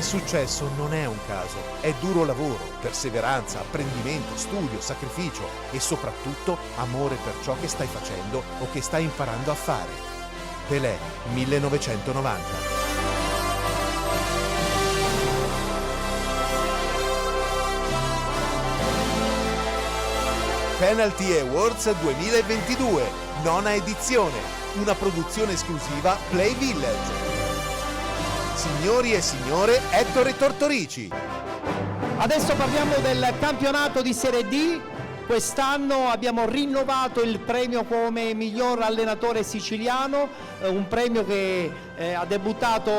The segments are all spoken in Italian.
Il successo non è un caso, è duro lavoro, perseveranza, apprendimento, studio, sacrificio e soprattutto amore per ciò che stai facendo o che stai imparando a fare. Pelé, 1990. Penalty Awards 2022, nona edizione, una produzione esclusiva Play Village. Signori e signore, Ettore Tortorici. Adesso parliamo del campionato di Serie D. Quest'anno abbiamo rinnovato il premio come miglior allenatore siciliano, un premio che ha debuttato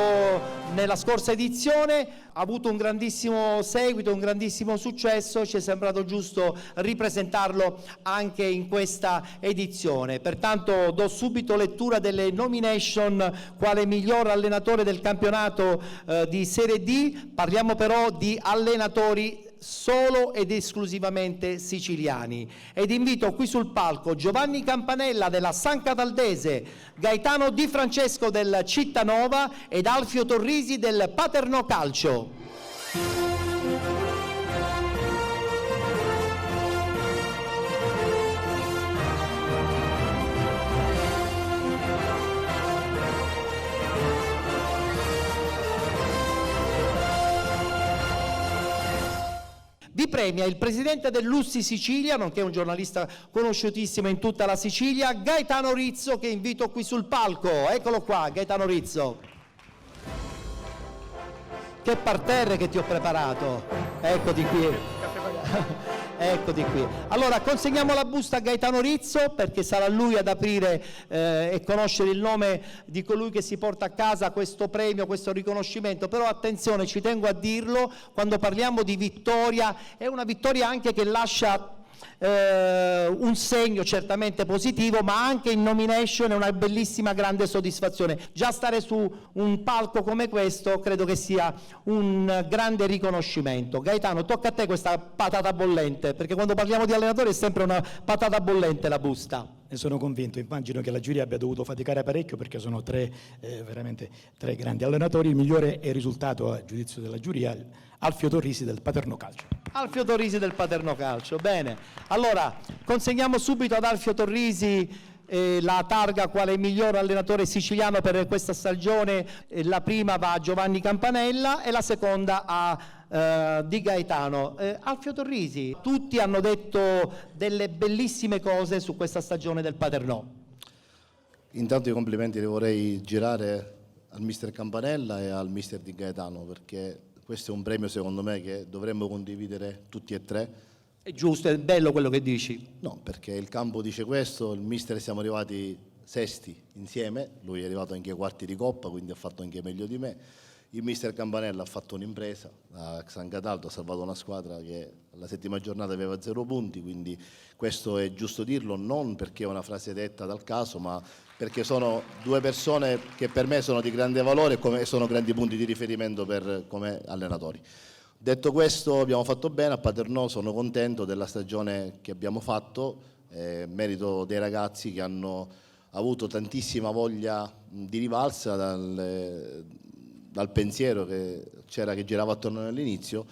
nella scorsa edizione, ha avuto un grandissimo seguito, un grandissimo successo, ci è sembrato giusto ripresentarlo anche in questa edizione. Pertanto do subito lettura delle nomination quale miglior allenatore del campionato di Serie D. Parliamo però di allenatori solo ed esclusivamente siciliani, ed invito qui sul palco Giovanni Campanella della San Cataldese, Gaetano Di Francesco del Cittanova ed Alfio Torrisi del Paternò Calcio. Vi premia il presidente dell'Ussi Sicilia, nonché un giornalista conosciutissimo in tutta la Sicilia, Gaetano Rizzo, che invito qui sul palco. Eccolo qua, Gaetano Rizzo. Che parterre che ti ho preparato. Eccoti qui. Eccoti qui. Allora consegniamo la busta a Gaetano Rizzo, perché sarà lui ad aprire e conoscere il nome di colui che si porta a casa questo premio, questo riconoscimento. Però attenzione, ci tengo a dirlo, quando parliamo di vittoria è una vittoria anche che lascia un segno certamente positivo, ma anche in nomination è una bellissima grande soddisfazione. Già stare su un palco come questo credo che sia un grande riconoscimento. Gaetano, tocca a te questa patata bollente, perché quando parliamo di allenatori è sempre una patata bollente la busta. Ne sono convinto, immagino che la giuria abbia dovuto faticare parecchio, perché sono veramente tre grandi allenatori. Il migliore è il risultato, a giudizio della giuria, Alfio Torrisi del Paternò Calcio. Alfio Torrisi del Paternò Calcio, bene. Allora, consegniamo subito ad Alfio Torrisi la targa quale miglior allenatore siciliano per questa stagione. La prima va a Giovanni Campanella e la seconda a Di Gaetano. Alfio Torrisi, tutti hanno detto delle bellissime cose su questa stagione del Paternò. Intanto i complimenti li vorrei girare al mister Campanella e al mister Di Gaetano, perché questo è un premio secondo me che dovremmo condividere tutti e tre. È giusto, è bello quello che dici. No, perché il campo dice questo, il mister siamo arrivati sesti insieme, lui è arrivato anche ai quarti di Coppa, quindi ha fatto anche meglio di me. Il mister Campanella ha fatto un'impresa, a San Cataldo ha salvato una squadra che alla settima giornata aveva 0 punti, quindi questo è giusto dirlo, non perché è una frase detta dal caso, ma perché sono due persone che per me sono di grande valore e sono grandi punti di riferimento come allenatori. Detto questo, abbiamo fatto bene a Paternò, sono contento della stagione che abbiamo fatto, merito dei ragazzi che hanno avuto tantissima voglia di rivalsa dal pensiero che c'era, che girava attorno all'inizio.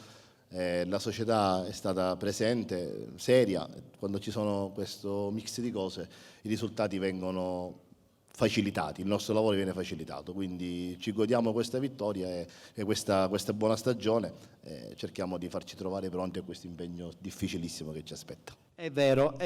La società è stata presente, seria, quando ci sono questo mix di cose i risultati vengono facilitati, il nostro lavoro viene facilitato, quindi ci godiamo questa vittoria e questa buona stagione, cerchiamo di farci trovare pronti a questo impegno difficilissimo che ci aspetta. È vero,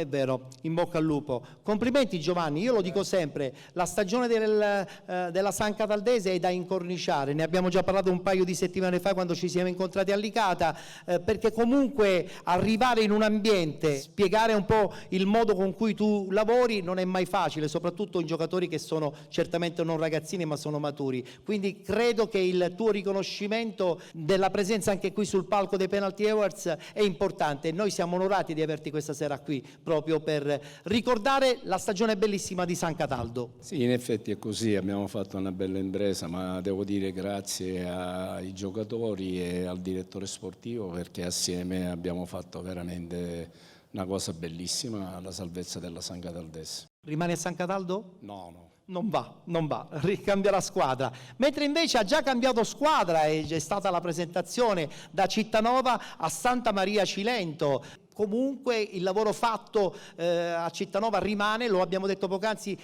in bocca al lupo. Complimenti Giovanni, io lo dico sempre, la stagione della San Cataldese è da incorniciare, ne abbiamo già parlato un paio di settimane fa quando ci siamo incontrati a Licata, perché comunque arrivare in un ambiente, spiegare un po' il modo con cui tu lavori non è mai facile, soprattutto in giocatori che sono certamente non ragazzini ma sono maturi, quindi credo che il tuo riconoscimento della presenza anche qui sul palco dei Penalty Awards è importante e noi siamo onorati di averti questa sera qui proprio per ricordare la stagione bellissima di San Cataldo. Sì, in effetti è così, abbiamo fatto una bella impresa, ma devo dire grazie ai giocatori e al direttore sportivo, perché assieme abbiamo fatto veramente una cosa bellissima, la salvezza della San Cataldese. Rimani a San Cataldo? No, Non va, ricambierà squadra. Mentre invece ha già cambiato squadra e c'è stata la presentazione da Cittanova a Santa Maria Cilento. Comunque il lavoro fatto a Cittanova rimane, lo abbiamo detto poc'anzi,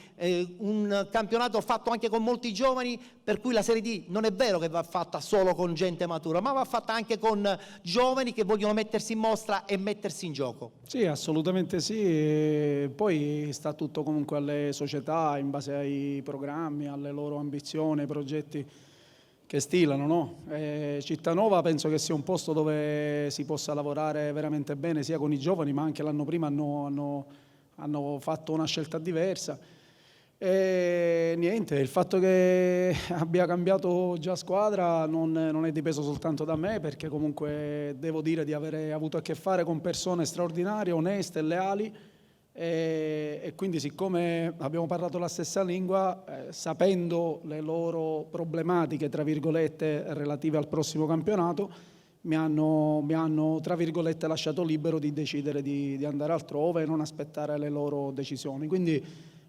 un campionato fatto anche con molti giovani, per cui la Serie D non è vero che va fatta solo con gente matura, ma va fatta anche con giovani che vogliono mettersi in mostra e mettersi in gioco. Sì, assolutamente sì, e poi sta tutto comunque alle società, in base ai programmi, alle loro ambizioni, ai progetti che stilano, no? Cittanova penso che sia un posto dove si possa lavorare veramente bene sia con i giovani, ma anche l'anno prima hanno fatto una scelta diversa. E niente, il fatto che abbia cambiato già squadra non è dipeso soltanto da me, perché comunque devo dire di avere avuto a che fare con persone straordinarie, oneste e leali, e quindi siccome abbiamo parlato la stessa lingua, sapendo le loro problematiche tra virgolette relative al prossimo campionato, mi hanno tra virgolette lasciato libero di decidere di andare altrove e non aspettare le loro decisioni. Quindi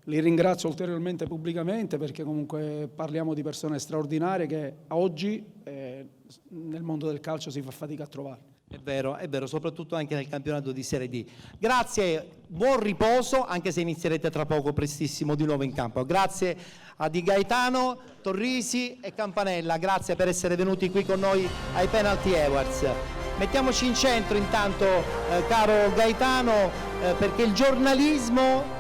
li ringrazio ulteriormente pubblicamente, perché comunque parliamo di persone straordinarie che oggi nel mondo del calcio si fa fatica a trovare. È vero, soprattutto anche nel campionato di Serie D. Grazie, buon riposo, anche se inizierete tra poco prestissimo di nuovo in campo. Grazie a Di Gaetano, Torrisi e Campanella, grazie per essere venuti qui con noi ai Penalty Awards. Mettiamoci in centro intanto, caro Gaetano, perché il giornalismo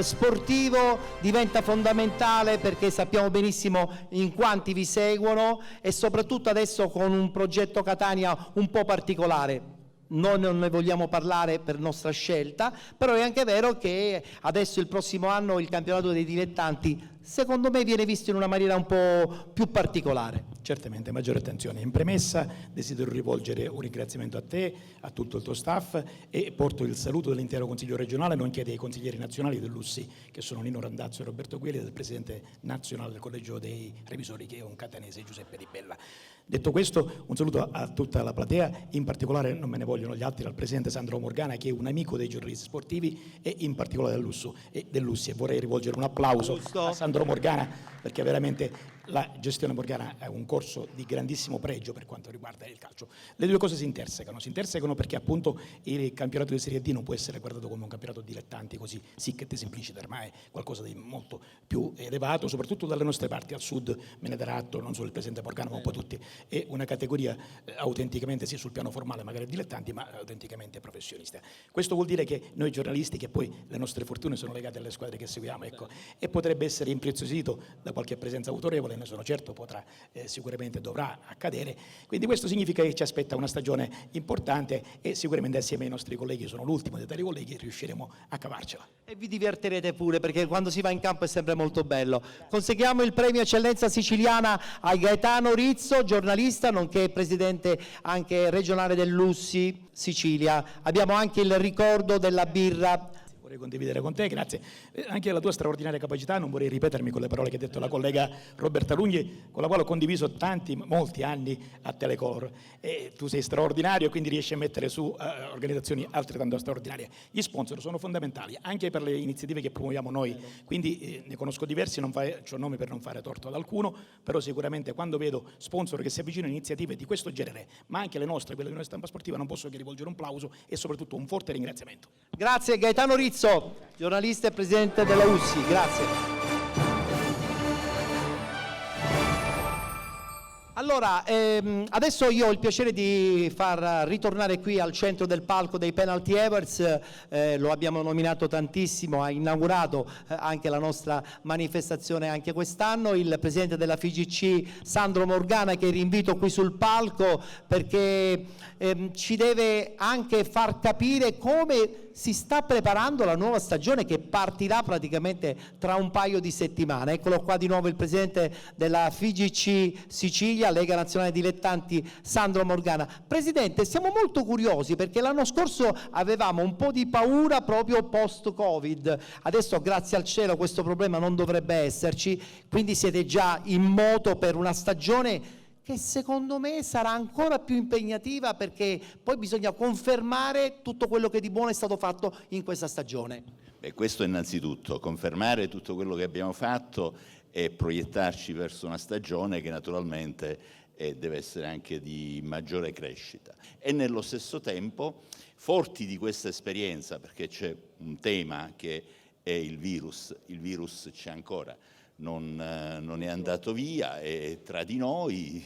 sportivo diventa fondamentale, perché sappiamo benissimo in quanti vi seguono, e soprattutto adesso con un progetto Catania un po' particolare. Noi non ne vogliamo parlare per nostra scelta, però è anche vero che adesso il prossimo anno il campionato dei dilettanti secondo me viene visto in una maniera un po' più particolare. Certamente, maggiore attenzione. In premessa desidero rivolgere un ringraziamento a te, a tutto il tuo staff, e porto il saluto dell'intero Consiglio regionale, nonché dei consiglieri nazionali dell'USSI, che sono Nino Randazzo e Roberto Gueli, e del presidente nazionale del Collegio dei Revisori, che è un catanese, Giuseppe Di Bella. Detto questo, un saluto a tutta la platea, in particolare non me ne vogliono gli altri, al presidente Sandro Morgana, che è un amico dei giornalisti sportivi e in particolare dell'USSI, e vorrei rivolgere un applauso a Sandro Morgana, perché veramente la gestione Morgana è un corso di grandissimo pregio per quanto riguarda il calcio. Le due cose si intersecano perché appunto il campionato di Serie D non può essere guardato come un campionato dilettanti così sic et simpliciter, ma è qualcosa di molto più elevato, soprattutto dalle nostre parti, al sud me ne darà atto non solo il presidente Morgana ma un po' tutti, è una categoria autenticamente, sì, sul piano formale magari dilettanti, ma autenticamente professionista. Questo vuol dire che noi giornalisti, che poi le nostre fortune sono legate alle squadre che seguiamo, ecco, e potrebbe essere impreziosito da qualche presenza autorevole, ne sono certo, sicuramente dovrà accadere. Quindi questo significa che ci aspetta una stagione importante e sicuramente assieme ai nostri colleghi, sono l'ultimo dei tali colleghi, riusciremo a cavarcela. E vi divertirete pure, perché quando si va in campo è sempre molto bello. Consegniamo il premio Eccellenza Siciliana a Gaetano Rizzo, giornalista nonché presidente anche regionale dell'USSI Sicilia. Abbiamo anche il ricordo della birra. Vorrei condividere con te, grazie. Anche la tua straordinaria capacità, non vorrei ripetermi con le parole che ha detto la collega Roberta Lunghi, con la quale ho condiviso molti anni a Telecolor. E tu sei straordinario e quindi riesci a mettere su organizzazioni altrettanto straordinarie. Gli sponsor sono fondamentali anche per le iniziative che promuoviamo noi, quindi ne conosco diversi, non faccio nomi per non fare torto ad alcuno, però sicuramente quando vedo sponsor che si avvicinano a iniziative di questo genere, ma anche le nostre, quelle di una stampa sportiva, non posso che rivolgere un plauso e soprattutto un forte ringraziamento. Grazie Gaetano Rizzo, giornalista e presidente della USSI, grazie. Allora, adesso io ho il piacere di far ritornare qui al centro del palco dei Penalty Awards, lo abbiamo nominato tantissimo, ha inaugurato anche la nostra manifestazione anche quest'anno, il presidente della FIGC Sandro Morgana, che rinvito qui sul palco perché ci deve anche far capire come si sta preparando la nuova stagione che partirà praticamente tra un paio di settimane. Eccolo qua di nuovo il presidente della FIGC Sicilia, Lega Nazionale Dilettanti, Sandro Morgana. Presidente, siamo molto curiosi perché l'anno scorso avevamo un po' di paura proprio post-Covid. Adesso grazie al cielo questo problema non dovrebbe esserci, quindi siete già in moto per una stagione che secondo me sarà ancora più impegnativa, perché poi bisogna confermare tutto quello che di buono è stato fatto in questa stagione. Questo innanzitutto, confermare tutto quello che abbiamo fatto e proiettarci verso una stagione che naturalmente deve essere anche di maggiore crescita. E nello stesso tempo, forti di questa esperienza, perché c'è un tema che è il virus c'è ancora, non è andato via, è tra di noi,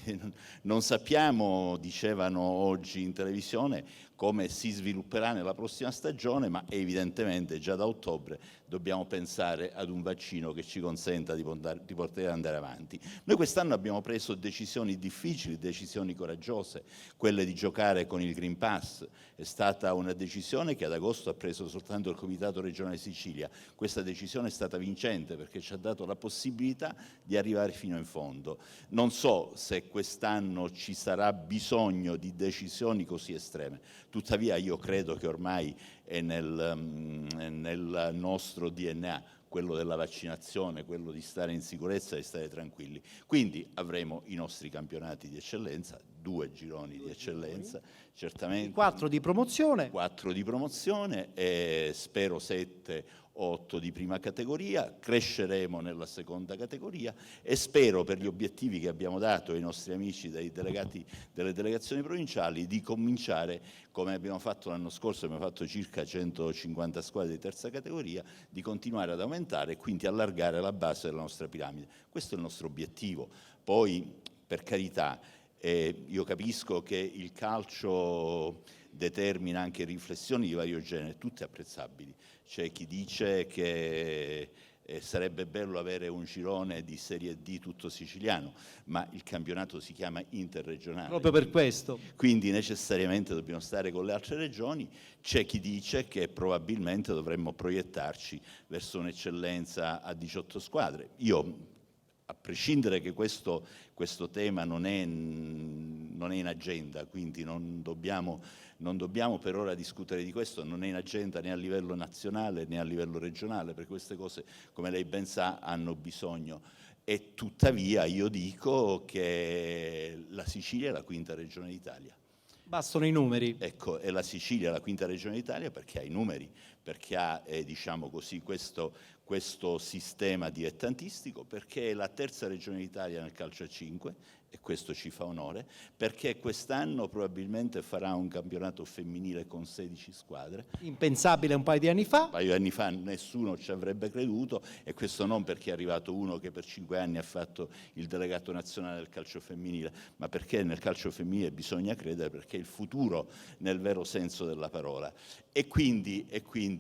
non sappiamo, dicevano oggi in televisione, come si svilupperà nella prossima stagione, ma evidentemente già da ottobre dobbiamo pensare ad un vaccino che ci consenta di poter andare avanti. Noi quest'anno abbiamo preso decisioni difficili, decisioni coraggiose, quelle di giocare con il Green Pass. È stata una decisione che ad agosto ha preso soltanto il Comitato Regionale Sicilia. Questa decisione è stata vincente perché ci ha dato la possibilità di arrivare fino in fondo. Non so se quest'anno ci sarà bisogno di decisioni così estreme, tuttavia io credo che ormai è nel nostro DNA quello della vaccinazione, quello di stare in sicurezza e stare tranquilli. Quindi avremo i nostri campionati di eccellenza, 2 gironi di eccellenza, certamente. 4 di promozione. 4 di promozione e spero 7 8 di prima categoria, cresceremo nella seconda categoria e spero, per gli obiettivi che abbiamo dato ai nostri amici dei delegati delle delegazioni provinciali, di cominciare, come abbiamo fatto l'anno scorso, abbiamo fatto circa 150 squadre di terza categoria, di continuare ad aumentare e quindi allargare la base della nostra piramide. Questo è il nostro obiettivo. Poi, per carità, io capisco che il calcio determina anche riflessioni di vario genere, tutte apprezzabili. C'è chi dice che sarebbe bello avere un girone di Serie D tutto siciliano, ma il campionato si chiama interregionale. Proprio per questo. Quindi necessariamente dobbiamo stare con le altre regioni. C'è chi dice che probabilmente dovremmo proiettarci verso un'eccellenza a 18 squadre. Io, a prescindere che questo tema non è in agenda, quindi non dobbiamo per ora discutere di questo, non è in agenda né a livello nazionale né a livello regionale, perché queste cose, come lei ben sa, hanno bisogno. E tuttavia io dico che la Sicilia è la quinta regione d'Italia. Bastano i numeri. Ecco, e la Sicilia è la quinta regione d'Italia perché ha i numeri, perché ha, diciamo così, questo sistema dilettantistico, perché è la terza regione d'Italia nel calcio a 5, e questo ci fa onore, perché quest'anno probabilmente farà un campionato femminile con 16 squadre. Impensabile un paio di anni fa. Un paio di anni fa nessuno ci avrebbe creduto, e questo non perché è arrivato uno che per 5 anni ha fatto il delegato nazionale del calcio femminile, ma perché nel calcio femminile bisogna credere, perché è il futuro nel vero senso della parola. E quindi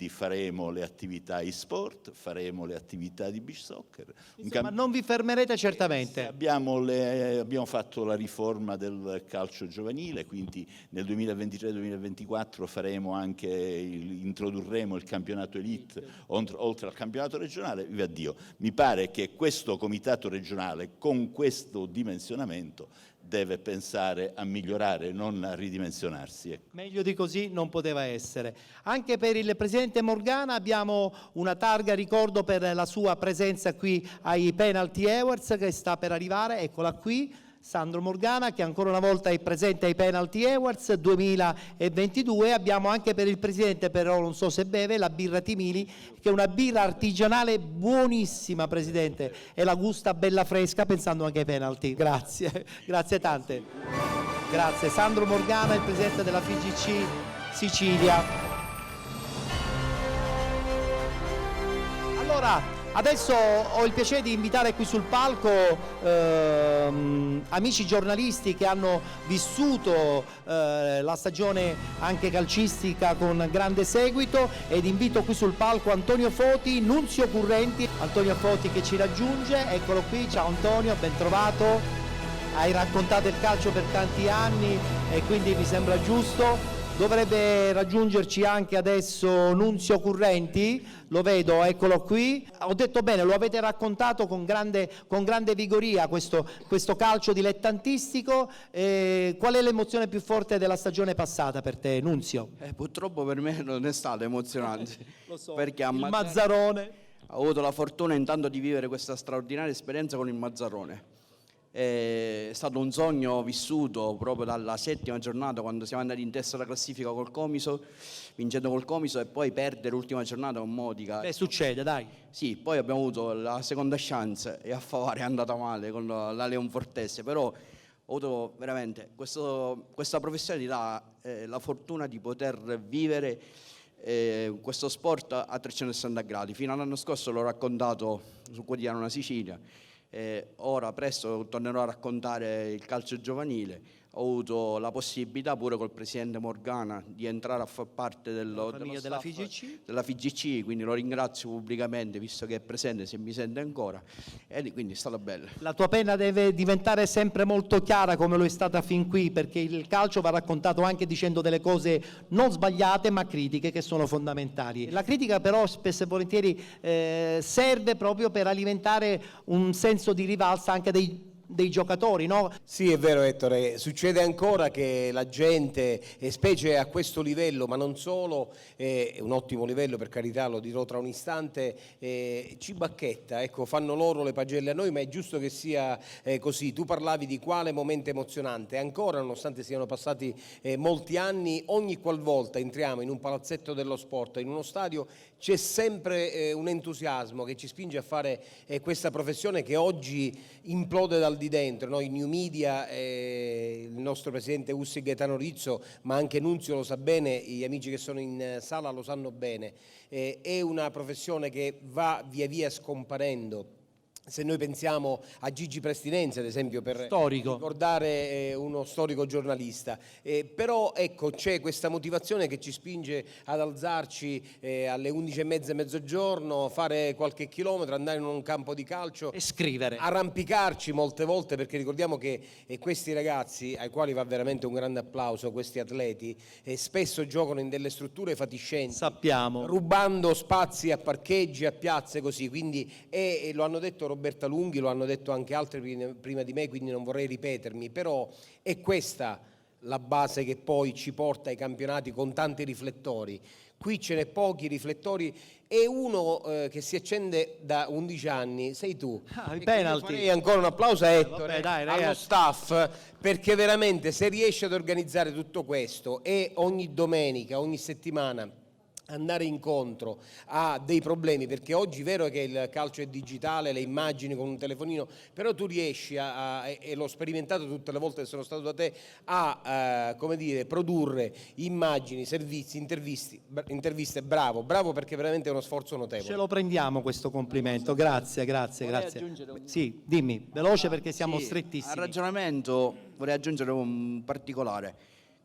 faremo le attività e-sport, faremo le attività di beach soccer. Ma non vi fermerete certamente. Abbiamo fatto la riforma del calcio giovanile, quindi nel 2023-2024 introdurremo il campionato elite oltre al campionato regionale. Viva Dio, mi pare che questo comitato regionale con questo dimensionamento deve pensare a migliorare, non a ridimensionarsi. Meglio di così non poteva essere. Anche per il Presidente Morgana abbiamo una targa ricordo per la sua presenza qui ai Penalty Awards che sta per arrivare, eccola qui. Sandro Morgana, che ancora una volta è presente ai Penalty Awards 2022. Abbiamo anche per il Presidente, però non so se beve, la birra Timili, che è una birra artigianale buonissima, Presidente, e la gusta bella fresca, pensando anche ai penalty. Grazie, grazie tante. Grazie. Sandro Morgana, il Presidente della FIGC Sicilia. Allora, adesso ho il piacere di invitare qui sul palco amici giornalisti che hanno vissuto la stagione anche calcistica con grande seguito, ed invito qui sul palco Antonio Foti, Nunzio Currenti. Antonio Foti che ci raggiunge, eccolo qui. Ciao Antonio, ben trovato. Hai raccontato il calcio per tanti anni e quindi mi sembra giusto. Dovrebbe raggiungerci anche adesso Nunzio Currenti, lo vedo, eccolo qui. Ho detto bene, lo avete raccontato con grande vigoria questo calcio dilettantistico. Qual è l'emozione più forte della stagione passata per te, Nunzio? Purtroppo per me non è stato emozionante. Lo so, perché il Mazzarone. Ho avuto la fortuna intanto di vivere questa straordinaria esperienza con il Mazzarone. È stato un sogno vissuto proprio dalla 7ª giornata, quando siamo andati in testa alla classifica col Comiso, vincendo col Comiso, e poi perdere l'ultima giornata con Modica. Beh, succede, dai. Sì, poi abbiamo avuto la seconda chance e a Favara è andata male con la Leon Fortese, però ho avuto veramente questa professione ti dà la fortuna di poter vivere questo sport a 360 gradi. Fino all'anno scorso l'ho raccontato sul quotidiano Una Sicilia, ora presto tornerò a raccontare il calcio giovanile. Ho avuto la possibilità pure col presidente Morgana di entrare a far parte della FIGC, quindi lo ringrazio pubblicamente visto che è presente, se mi sente ancora, e quindi è stato bello. La tua penna deve diventare sempre molto chiara come lo è stata fin qui, perché il calcio va raccontato anche dicendo delle cose non sbagliate ma critiche, che sono fondamentali. La critica però spesso e volentieri serve proprio per alimentare un senso di rivalsa anche dei giocatori, no? Sì, è vero Ettore, succede ancora che la gente, specie a questo livello, ma non solo, un ottimo livello per carità, lo dirò tra un istante, ci bacchetta, ecco, fanno loro le pagelle a noi, ma è giusto che sia così. Tu parlavi di quale momento emozionante, ancora nonostante siano passati molti anni, ogni qualvolta entriamo in un palazzetto dello sport, in uno stadio, c'è sempre un entusiasmo che ci spinge a fare questa professione che oggi implode dal di dentro, no? I new media, il nostro presidente Ussi Gaetano Rizzo, ma anche Nunzio lo sa bene, gli amici che sono in sala lo sanno bene, è una professione che va via via scomparendo. Se noi pensiamo a Gigi Prestinenzi, ad esempio, per ricordare uno storico giornalista, però ecco, c'è questa motivazione che ci spinge ad alzarci alle 11:30, mezzogiorno, fare qualche chilometro, andare in un campo di calcio e scrivere, arrampicarci molte volte, perché ricordiamo che questi ragazzi, ai quali va veramente un grande applauso, questi atleti, spesso giocano in delle strutture fatiscenti, sappiamo, rubando spazi a parcheggi, a piazze, così, quindi lo hanno detto Roberta Lunghi, lo hanno detto anche altri prima di me, quindi non vorrei ripetermi, però è questa la base che poi ci porta ai campionati con tanti riflettori. Qui ce n'è pochi riflettori e uno che si accende da 11 anni sei tu. I penalty. Farei ancora un applauso a Ettore, allo staff, perché veramente se riesce ad organizzare tutto questo e ogni domenica, ogni settimana andare incontro a dei problemi, perché oggi è vero che il calcio è digitale, le immagini con un telefonino, però tu riesci e l'ho sperimentato tutte le volte che sono stato da te, a come dire, produrre immagini, servizi, interviste, bravo perché veramente è uno sforzo notevole. Ce lo prendiamo questo complimento, grazie. Sì, dimmi, veloce perché siamo strettissimi. Al ragionamento vorrei aggiungere un particolare.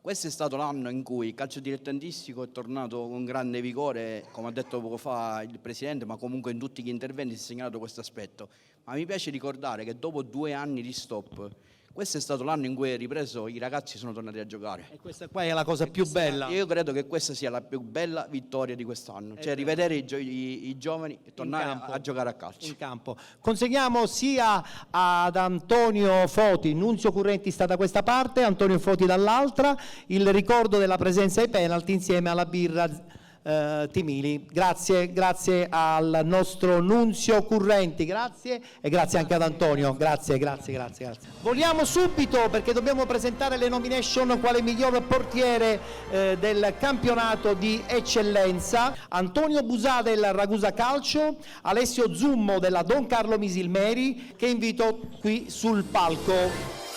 Questo è stato l'anno in cui il calcio dilettantistico è tornato con grande vigore, come ha detto poco fa il Presidente, ma comunque in tutti gli interventi si è segnalato questo aspetto. Ma mi piace ricordare che dopo 2 anni di stop, questo è stato l'anno in cui è ripreso, i ragazzi sono tornati a giocare. E questa qua è la cosa più bella. Io credo che questa sia la più bella vittoria di quest'anno, cioè rivedere i giovani e tornare a giocare a calcio. In campo. Consegniamo sia ad Antonio Foti, Nunzio Currenti sta da questa parte, Antonio Foti dall'altra, il ricordo della presenza ai penalty insieme alla birra Timili. Grazie al nostro Nunzio Currenti, grazie, e grazie anche ad Antonio, grazie. Vogliamo subito, perché dobbiamo presentare le nomination quale miglior portiere del campionato di eccellenza: Antonio Busà del Ragusa Calcio, Alessio Zummo della Don Carlo Misilmeri, che invito qui sul palco.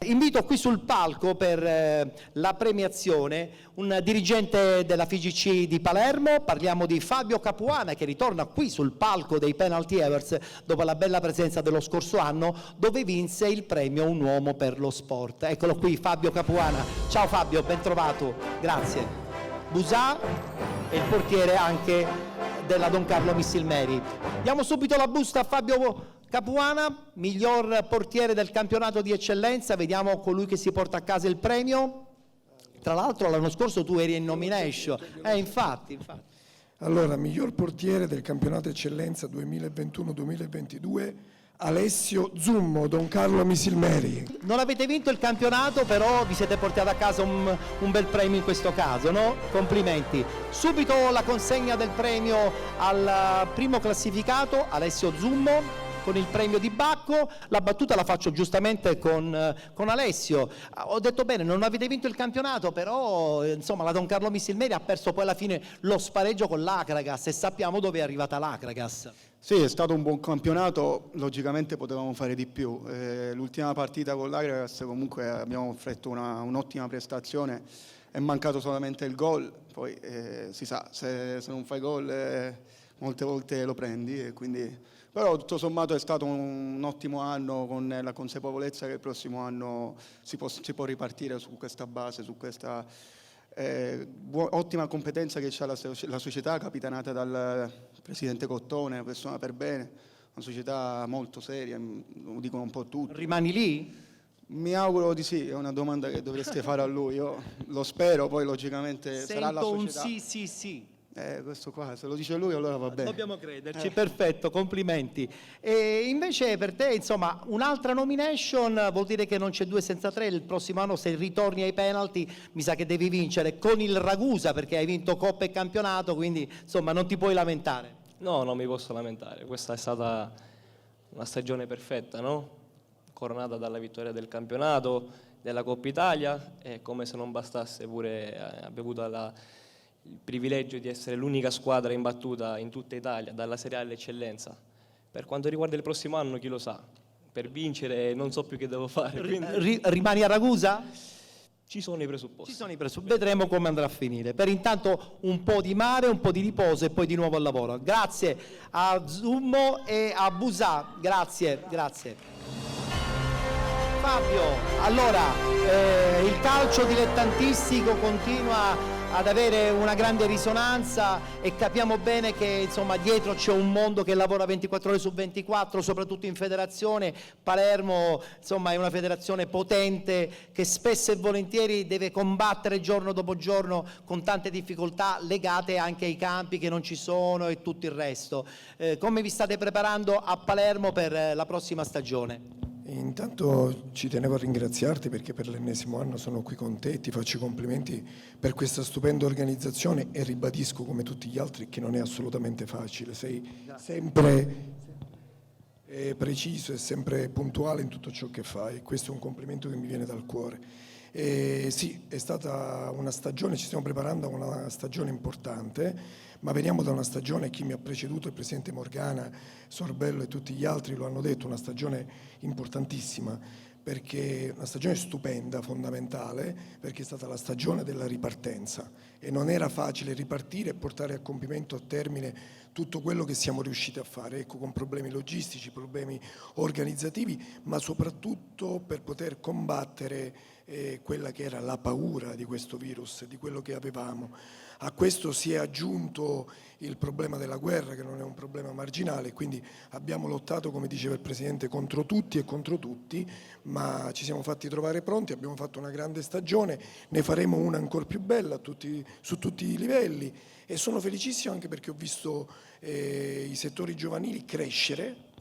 Invito qui sul palco per la premiazione un dirigente della FIGC di Palermo, parliamo di Fabio Capuana, che ritorna qui sul palco dei Penalty Awards dopo la bella presenza dello scorso anno, dove vinse il premio Un Uomo per lo Sport. Eccolo qui Fabio Capuana. Ciao Fabio, ben trovato, grazie. Busà e il portiere anche della Don Carlo Missilmeri. Diamo subito la busta a Fabio Capuana, miglior portiere del campionato di eccellenza. Vediamo colui che si porta a casa il premio. Tra l'altro l'anno scorso tu eri in nomination. Infatti. Allora, miglior portiere del campionato eccellenza 2021-2022, Alessio Zummo, Don Carlo Misilmeri. Non avete vinto il campionato, però vi siete portati a casa un bel premio in questo caso, no? Complimenti. Subito la consegna del premio al primo classificato, Alessio Zummo, con il premio di Bacco. La battuta la faccio giustamente con Alessio. Ho detto bene, non avete vinto il campionato, però insomma la Don Carlo Misilmeri ha perso poi alla fine lo spareggio con l'Akragas, e sappiamo dove è arrivata l'Akragas. Sì, è stato un buon campionato, logicamente potevamo fare di più. L'ultima partita con l'Akragas comunque abbiamo offerto un'ottima prestazione, è mancato solamente il gol, poi si sa, se non fai gol molte volte lo prendi, e quindi... Però tutto sommato è stato un ottimo anno, con la consapevolezza che il prossimo anno si può ripartire su questa base, su questa ottima competenza che ha la società, capitanata dal presidente Cottone, una persona per bene, una società molto seria, lo dicono un po' tutti. Rimani lì? Mi auguro di sì, è una domanda che dovreste fare a lui, io lo spero, poi logicamente sarà la società. Sento un sì. Questo qua, se lo dice lui allora va bene. Dobbiamo crederci, perfetto, complimenti. E invece per te, insomma, un'altra nomination vuol dire che non c'è 2 senza 3, il prossimo anno se ritorni ai penalty mi sa che devi vincere con il Ragusa, perché hai vinto Coppa e campionato, quindi insomma non ti puoi lamentare. No, non mi posso lamentare, questa è stata una stagione perfetta, no? Coronata dalla vittoria del campionato, della Coppa Italia, e come se non bastasse pure abbiamo avuto il privilegio di essere l'unica squadra imbattuta in tutta Italia, dalla Serie A all'eccellenza. Per quanto riguarda il prossimo anno, chi lo sa, per vincere non so più che devo fare. Rimani a Ragusa? Ci sono i presupposti. Vedremo come andrà a finire. Per intanto un po' di mare, un po' di riposo e poi di nuovo al lavoro. Grazie a Zummo e a Busà, grazie. Fabio, allora il calcio dilettantistico continua ad avere una grande risonanza e capiamo bene che insomma dietro c'è un mondo che lavora 24 ore su 24, soprattutto in federazione. Palermo insomma è una federazione potente che spesso e volentieri deve combattere giorno dopo giorno con tante difficoltà legate anche ai campi che non ci sono e tutto il resto. Come vi state preparando a Palermo per la prossima stagione? Intanto ci tenevo a ringraziarti perché per l'ennesimo anno sono qui con te, ti faccio i complimenti per questa stupenda organizzazione e ribadisco come tutti gli altri che non è assolutamente facile, sei sempre preciso e sempre puntuale in tutto ciò che fai, questo è un complimento che mi viene dal cuore. Sì, è stata una stagione, ci stiamo preparando a una stagione importante, ma veniamo da una stagione, chi mi ha preceduto, il presidente Morgana, Sorbello e tutti gli altri lo hanno detto, una stagione importantissima, perché una stagione stupenda, fondamentale, perché è stata la stagione della ripartenza e non era facile ripartire e portare a compimento, a termine tutto quello che siamo riusciti a fare, ecco, con problemi logistici, problemi organizzativi, ma soprattutto per poter combattere quella che era la paura di questo virus, di quello che avevamo. A questo si è aggiunto il problema della guerra, che non è un problema marginale, quindi abbiamo lottato, come diceva il Presidente, contro tutti e contro tutti, ma ci siamo fatti trovare pronti, abbiamo fatto una grande stagione, ne faremo una ancora più bella su tutti i livelli e sono felicissimo anche perché ho visto i settori giovanili crescere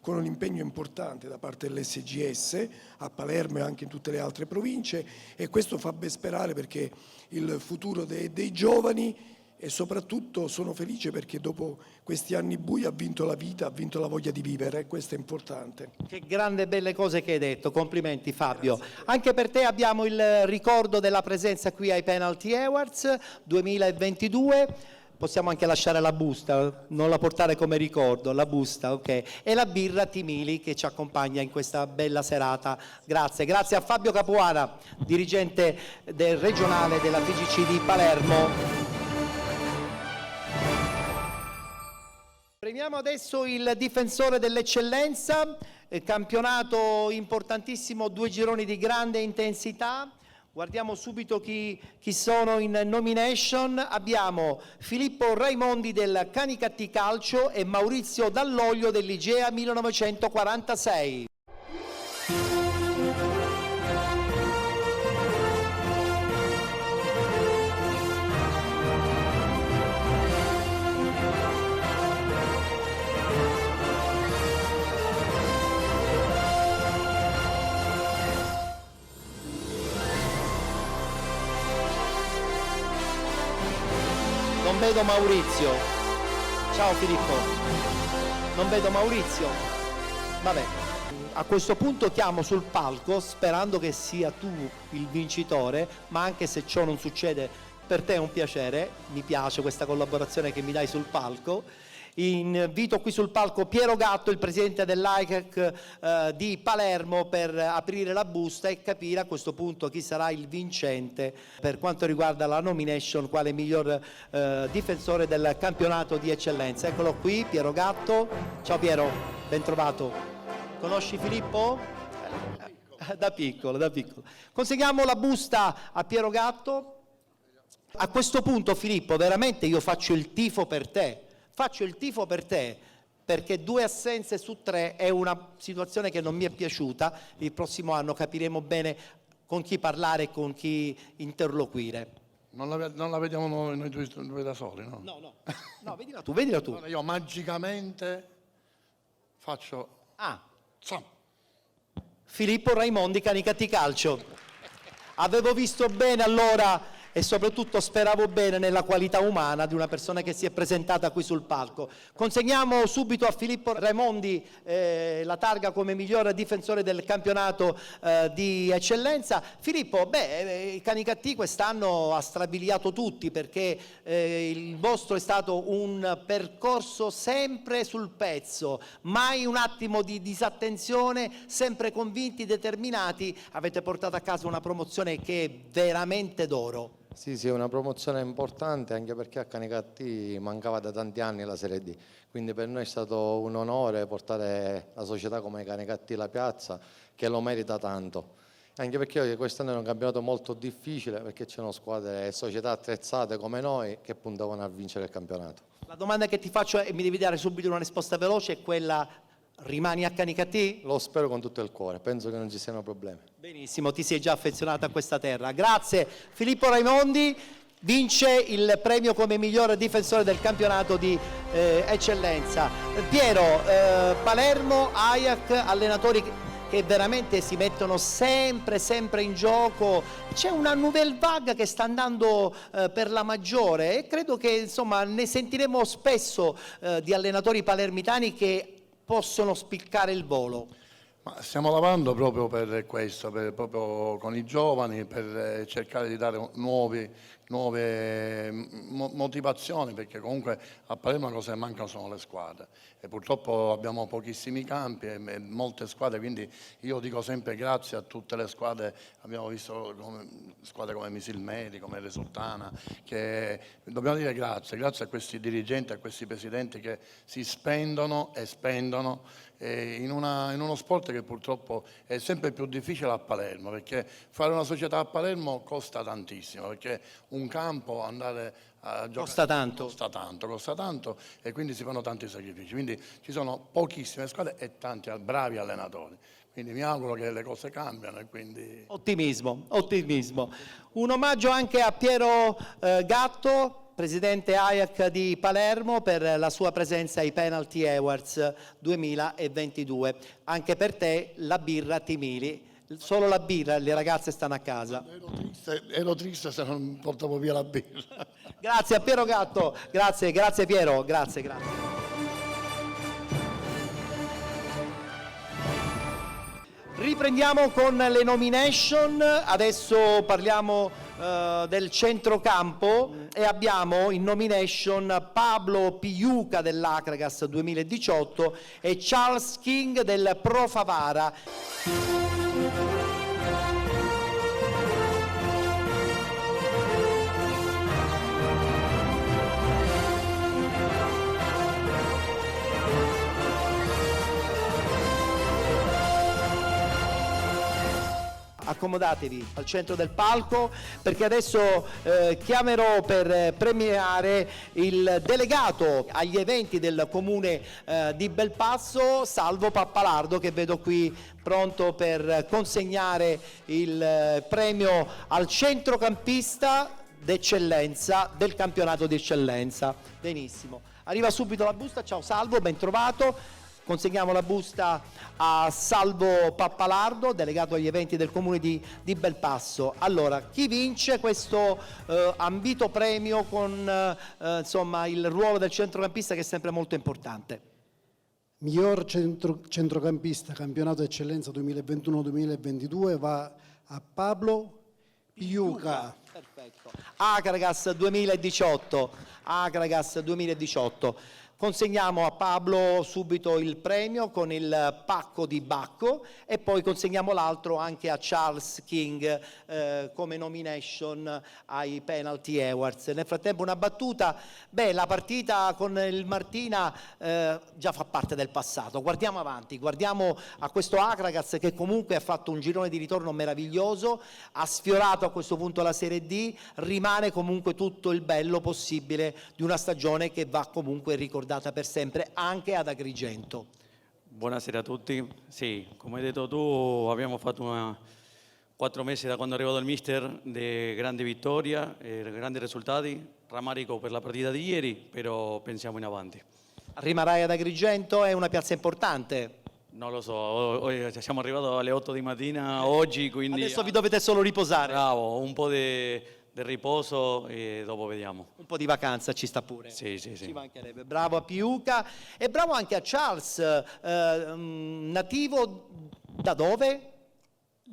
con un impegno importante da parte dell'SGS a Palermo e anche in tutte le altre province e questo fa ben sperare perché il futuro dei giovani e soprattutto sono felice perché dopo questi anni bui ha vinto la vita, ha vinto la voglia di vivere e questo è importante. Che grande belle cose che hai detto, complimenti Fabio. Grazie. Anche per te abbiamo il ricordo della presenza qui ai Penalty Awards 2022. Possiamo anche lasciare la busta, non la portare come ricordo, la busta, ok. E la birra Timili che ci accompagna in questa bella serata. Grazie a Fabio Capuana, dirigente del regionale della FIGC di Palermo. Premiamo adesso il difensore dell'eccellenza, campionato importantissimo, 2 gironi di grande intensità. Guardiamo subito chi sono in nomination. Abbiamo Filippo Raimondi del Canicattì Calcio e Maurizio Dall'Oglio dell'Igea 1946. vedo Maurizio. Ciao Filippo. Non vedo Maurizio. Vabbè. A questo punto chiamo sul palco, sperando che sia tu il vincitore, ma anche se ciò non succede, per te è un piacere, mi piace questa collaborazione che mi dai sul palco. Invito qui sul palco Piero Gatto, il presidente dell'AICAC di Palermo, per aprire la busta e capire a questo punto chi sarà il vincente per quanto riguarda la nomination quale miglior difensore del campionato di eccellenza. Eccolo qui, Piero Gatto. Ciao Piero, ben trovato. Conosci Filippo? Da piccolo, da piccolo. Consegniamo la busta a Piero Gatto. A questo punto, Filippo, veramente io faccio il tifo per te. Faccio il tifo per te, perché 2 assenze su 3 è una situazione che non mi è piaciuta. Il prossimo anno capiremo bene con chi parlare e con chi interloquire. Non la vediamo noi due da soli, no? No, vedila tu, vedila tu. Allora io magicamente faccio... Filippo Raimondi, Canicattì Calcio. Avevo visto bene allora e soprattutto speravo bene nella qualità umana di una persona che si è presentata qui sul palco. Consegniamo subito a Filippo Raimondi la targa come miglior difensore del campionato di eccellenza. Filippo, il Canicattì quest'anno ha strabiliato tutti, perché il vostro è stato un percorso sempre sul pezzo, mai un attimo di disattenzione, sempre convinti, determinati. Avete portato a casa una promozione che è veramente d'oro. Sì, è una promozione importante, anche perché a Canicattì mancava da tanti anni la Serie D, quindi per noi è stato un onore portare la società come Canicattì La Piazza, che lo merita tanto, anche perché quest'anno è un campionato molto difficile, perché c'erano squadre e società attrezzate come noi che puntavano a vincere il campionato. La domanda che ti faccio, e mi devi dare subito una risposta veloce, è quella: rimani a Canicattì? Lo spero con tutto il cuore, penso che non ci siano problemi. Benissimo, ti sei già affezionato a questa terra. Grazie. Filippo Raimondi vince il premio come miglior difensore del campionato di eccellenza. Piero, Palermo, AIAC, allenatori che veramente si mettono sempre in gioco. C'è una nouvelle vague che sta andando per la maggiore e credo che insomma ne sentiremo spesso di allenatori palermitani che possono spiccare il volo. Ma stiamo lavorando proprio per questo, proprio con i giovani, per cercare di dare nuove motivazioni, perché comunque a Palermo cosa mancano sono le squadre e purtroppo abbiamo pochissimi campi e molte squadre, quindi io dico sempre grazie a tutte le squadre. Abbiamo visto squadre come Misilmeri, come Resultana, che dobbiamo dire grazie a questi dirigenti, a questi presidenti che si spendono e spendono in uno sport che purtroppo è sempre più difficile a Palermo, perché fare una società a Palermo costa tantissimo, perché un campo, andare a giocare costa tanto e quindi si fanno tanti sacrifici, quindi ci sono pochissime squadre e tanti bravi allenatori, quindi mi auguro che le cose cambiano e quindi... Ottimismo. Un omaggio anche a Piero Gatto, presidente AIAC di Palermo, per la sua presenza ai Penalty Awards 2022. Anche per te la birra Timili, solo la birra, le ragazze stanno a casa. Ero triste se non portavo via la birra. Grazie a Piero Gatto, grazie Piero, grazie. Riprendiamo con le nomination, adesso parliamo del centrocampo e abbiamo in nomination Pablo Piuca dell'Acragas 2018 e Charles King del Pro Favara. Accomodatevi al centro del palco, perché adesso chiamerò per premiare il delegato agli eventi del comune di Belpasso, Salvo Pappalardo, che vedo qui pronto per consegnare il premio al centrocampista d'eccellenza del campionato di eccellenza. Benissimo, arriva subito la busta. Ciao Salvo, ben trovato. consegniamo la busta a Salvo Pappalardo, delegato agli eventi del comune di Belpasso. Allora, chi vince questo ambito premio con insomma, il ruolo del centrocampista, che è sempre molto importante? Miglior centrocampista campionato eccellenza 2021-2022 va a Pablo Piuca. Perfetto. Akragas 2018. Akragas 2018. Consegniamo a Pablo subito il premio con il pacco di Bacco e poi consegniamo l'altro anche a Charles King come nomination ai Penalty Awards. Nel frattempo una battuta, la partita con il Martina già fa parte del passato, guardiamo avanti, guardiamo a questo Akragas che comunque ha fatto un girone di ritorno meraviglioso, ha sfiorato a questo punto la Serie D, rimane comunque tutto il bello possibile di una stagione che va comunque ricordata per sempre anche ad Agrigento. Buonasera a tutti. Sì, come hai detto tu, abbiamo fatto 4 mesi da quando è arrivato il mister di grande vittoria, grandi risultati, rammarico per la partita di ieri, però pensiamo in avanti. Rimarrai ad Agrigento, è una piazza importante. Non lo so, siamo arrivati alle 8 di mattina oggi, quindi... Adesso vi dovete solo riposare. Bravo, un po' di riposo e dopo vediamo. Un po' di vacanza ci sta pure. Sì. Ci mancherebbe. Bravo a Piuca e bravo anche a Charles, nativo da dove?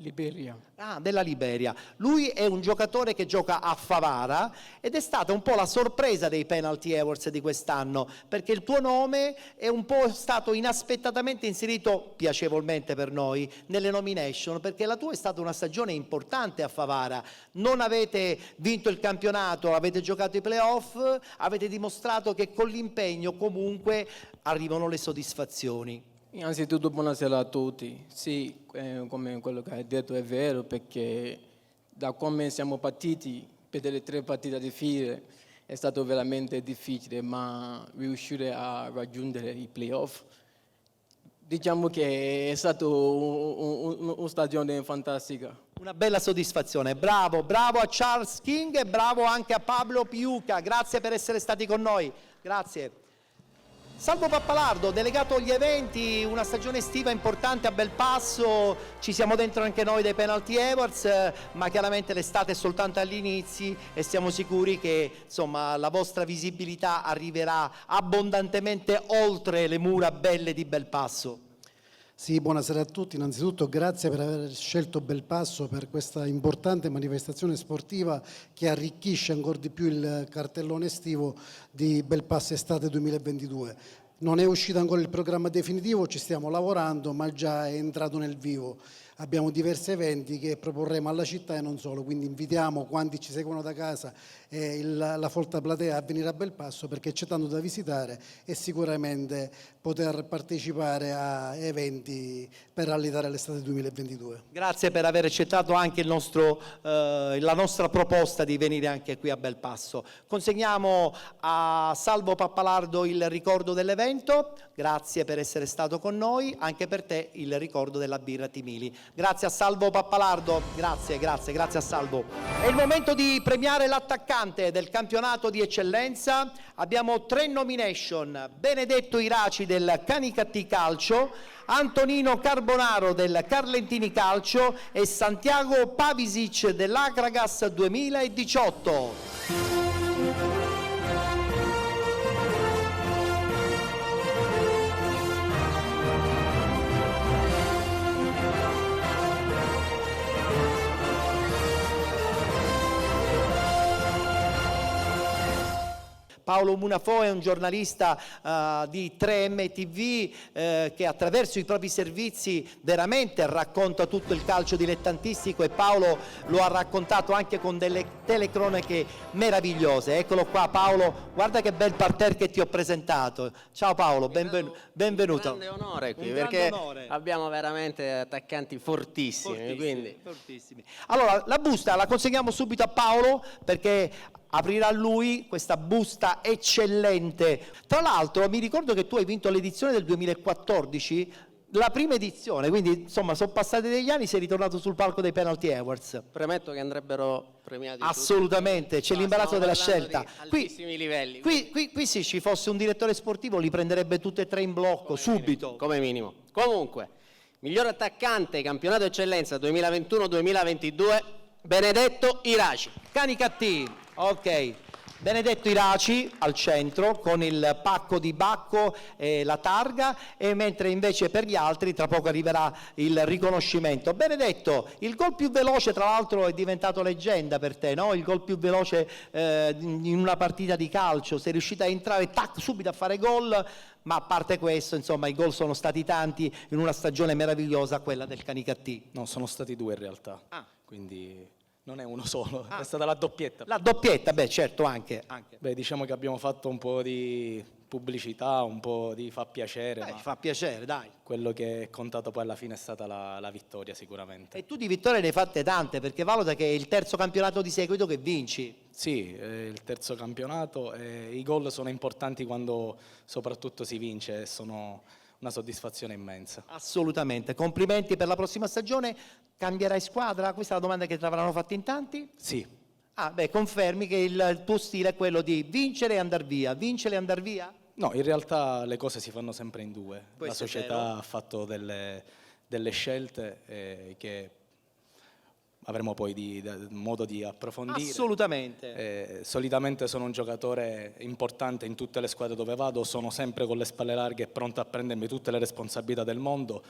Liberia. Della Liberia. Lui è un giocatore che gioca a Favara ed è stata un po' la sorpresa dei Penalty Awards di quest'anno, perché il tuo nome è un po' stato inaspettatamente inserito, piacevolmente per noi, nelle nomination, perché la tua è stata una stagione importante a Favara. Non avete vinto il campionato, avete giocato i playoff, avete dimostrato che con l'impegno comunque arrivano le soddisfazioni. Innanzitutto buonasera a tutti. Sì, come quello che hai detto è vero, perché da come siamo partiti per delle 3 partite di fila è stato veramente difficile, ma riuscire a raggiungere i playoff, diciamo che è stato una stagione fantastica. Una bella soddisfazione. Bravo a Charles King e bravo anche a Pablo Piuca. Grazie per essere stati con noi. Grazie. Salvo Pappalardo, delegato agli eventi, una stagione estiva importante a Belpasso, ci siamo dentro anche noi dei Penalty Awards, ma chiaramente l'estate è soltanto agli inizi e siamo sicuri che insomma, la vostra visibilità arriverà abbondantemente oltre le mura belle di Belpasso. Sì, buonasera a tutti. Innanzitutto grazie per aver scelto Belpasso per questa importante manifestazione sportiva che arricchisce ancora di più il cartellone estivo di Belpasso Estate 2022. Non è uscito ancora il programma definitivo, ci stiamo lavorando, ma già è entrato nel vivo. Abbiamo diversi eventi che proporremo alla città e non solo, quindi invitiamo quanti ci seguono da casa e la folta platea a venire a Belpasso perché c'è tanto da visitare e sicuramente poter partecipare a eventi per rallentare l'estate 2022. Grazie per aver accettato anche la nostra proposta di venire anche qui a Belpasso. Consegniamo a Salvo Pappalardo il ricordo dell'evento, grazie per essere stato con noi, anche per te il ricordo della birra Timili. Grazie a Salvo Pappalardo, grazie a Salvo. È il momento di premiare l'attaccante del campionato di eccellenza. Abbiamo 3 nomination: Benedetto Iraci del Canicattì Calcio, Antonino Carbonaro del Carlentini Calcio e Santiago Pavisic dell'Akragas 2018. Paolo Munafò è un giornalista di 3M TV che attraverso i propri servizi veramente racconta tutto il calcio dilettantistico e Paolo lo ha raccontato anche con delle telecronache meravigliose. Eccolo qua Paolo, guarda che bel parterre che ti ho presentato. Ciao Paolo, benvenuto. Un grande onore qui, Un perché grande onore. abbiamo veramente attaccanti fortissimi. Fortissimi. Allora, la busta la consegniamo subito a Paolo perché aprirà lui questa busta eccellente. Tra l'altro mi ricordo che tu hai vinto l'edizione del 2014 la prima edizione, quindi insomma sono passati degli anni, sei ritornato sul palco dei Penalty Awards. Premetto che andrebbero premiati assolutamente, tutti. c'è l'imbarazzo della scelta. Di altissimi livelli. Qui se ci fosse un direttore sportivo li prenderebbe tutte e tre in blocco, subito. Come minimo. Comunque, miglior attaccante campionato eccellenza 2021-2022, Benedetto Iraci. Canicattì, ok. Benedetto Iraci al centro con il pacco di Bacco e la targa, e mentre invece per gli altri tra poco arriverà il riconoscimento. Benedetto, il gol più veloce tra l'altro è diventato leggenda per te, no? Il gol più veloce in una partita di calcio, sei riuscito a entrare subito a fare gol, ma a parte questo insomma i gol sono stati tanti in una stagione meravigliosa, quella del Canicattì. No, sono stati 2 in realtà, quindi non è uno solo, è stata la doppietta. La doppietta, beh certo, anche. Beh, diciamo che abbiamo fatto un po' di pubblicità, un po' di fa piacere. Ma fa piacere, dai. Quello che è contato poi alla fine è stata la vittoria sicuramente. E tu di vittorie ne hai fatte tante, perché valuta che è il terzo campionato di seguito che vinci. Sì, il terzo campionato, i gol sono importanti quando soprattutto si vince, sono una soddisfazione immensa. Assolutamente, complimenti per la prossima stagione. Cambierai squadra? Questa è la domanda che ti avranno fatto in tanti? Sì. Confermi che il tuo stile è quello di vincere e andar via, vincere e andar via? No, in realtà le cose si fanno sempre in due. Questo la società ha fatto delle scelte che avremo poi modo di approfondire. Assolutamente. Solitamente sono un giocatore importante in tutte le squadre dove vado, sono sempre con le spalle larghe e pronto a prendermi tutte le responsabilità del mondo,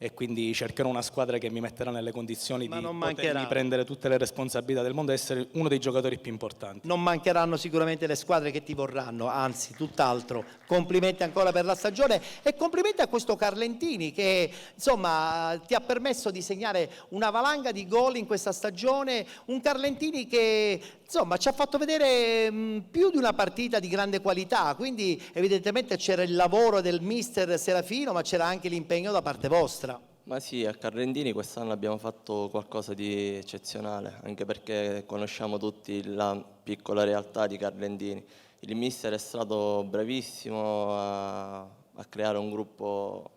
e quindi cercherò una squadra che mi metterà nelle condizioni di potermi prendere tutte le responsabilità del mondo e essere uno dei giocatori più importanti. Non mancheranno sicuramente le squadre che ti vorranno, anzi tutt'altro. Complimenti ancora per la stagione e complimenti a questo Carlentini che insomma ti ha permesso di segnare una valanga di gol in questa stagione, un Carlentini che insomma ci ha fatto vedere più di una partita di grande qualità, quindi evidentemente c'era il lavoro del mister Serafino, ma c'era anche l'impegno da parte vostra. Ma sì, a Carlentini quest'anno abbiamo fatto qualcosa di eccezionale, anche perché conosciamo tutti la piccola realtà di Carlentini. Il mister è stato bravissimo a creare un gruppo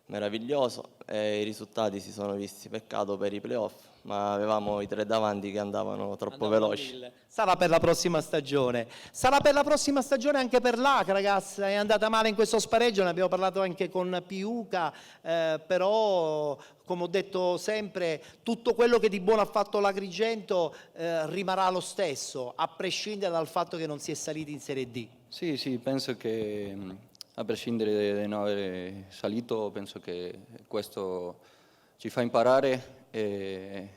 meraviglioso e i risultati si sono visti. Peccato per i playoff, ma avevamo i 3 davanti che andavano troppo veloci. Sarà per la prossima stagione. Sarà per la prossima stagione anche per l'Akragas. È andata male in questo spareggio, ne abbiamo parlato anche con Piuca, però come ho detto sempre, tutto quello che di buono ha fatto l'Agrigento rimarrà lo stesso, a prescindere dal fatto che non si è saliti in Serie D. Sì, penso che a prescindere da non aver salito, penso che questo ci fa imparare e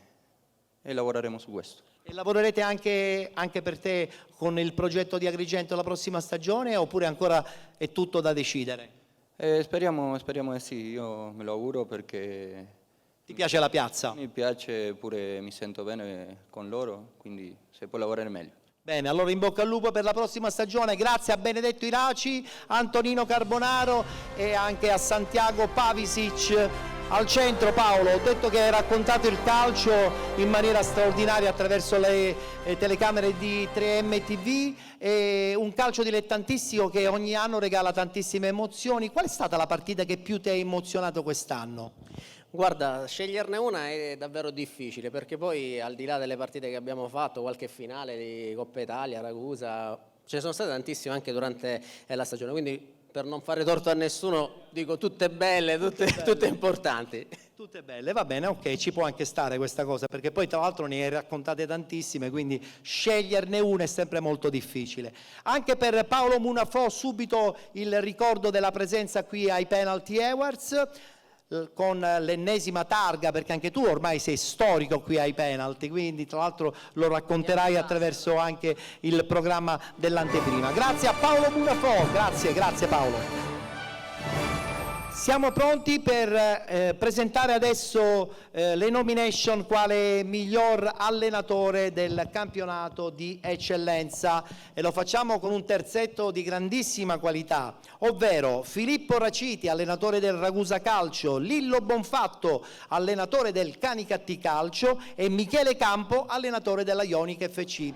lavoreremo su questo. E lavorerete anche per te con il progetto di Agrigento la prossima stagione, oppure ancora è tutto da decidere? Speriamo di sì, io me lo auguro perché... Ti piace la piazza? Mi piace, pure mi sento bene con loro, quindi se può lavorare meglio. Bene, allora in bocca al lupo per la prossima stagione, grazie a Benedetto Iraci, Antonino Carbonaro e anche a Santiago Pavisic. Al centro Paolo, ho detto che hai raccontato il calcio in maniera straordinaria attraverso le telecamere di 3M TV, e un calcio dilettantistico che ogni anno regala tantissime emozioni. Qual è stata la partita che più ti ha emozionato quest'anno? Guarda, sceglierne una è davvero difficile, perché poi al di là delle partite che abbiamo fatto, qualche finale di Coppa Italia, Ragusa, ce ne sono state tantissime anche durante la stagione, quindi per non fare torto a nessuno dico tutte belle, tutte importanti. Tutte belle, va bene, ok, ci può anche stare questa cosa, perché poi tra l'altro ne hai raccontate tantissime, quindi sceglierne una è sempre molto difficile. Anche per Paolo Munafò subito il ricordo della presenza qui ai Penalty Awards, con l'ennesima targa, perché anche tu ormai sei storico qui ai Penalty, quindi tra l'altro lo racconterai attraverso anche il programma dell'anteprima. Grazie a Paolo Munafò, grazie Paolo. Siamo pronti per presentare adesso le nomination quale miglior allenatore del campionato di eccellenza, e lo facciamo con un terzetto di grandissima qualità, ovvero Filippo Raciti, allenatore del Ragusa Calcio, Lillo Bonfatto, allenatore del Canicattì Calcio, e Michele Campo, allenatore della Ionic FC.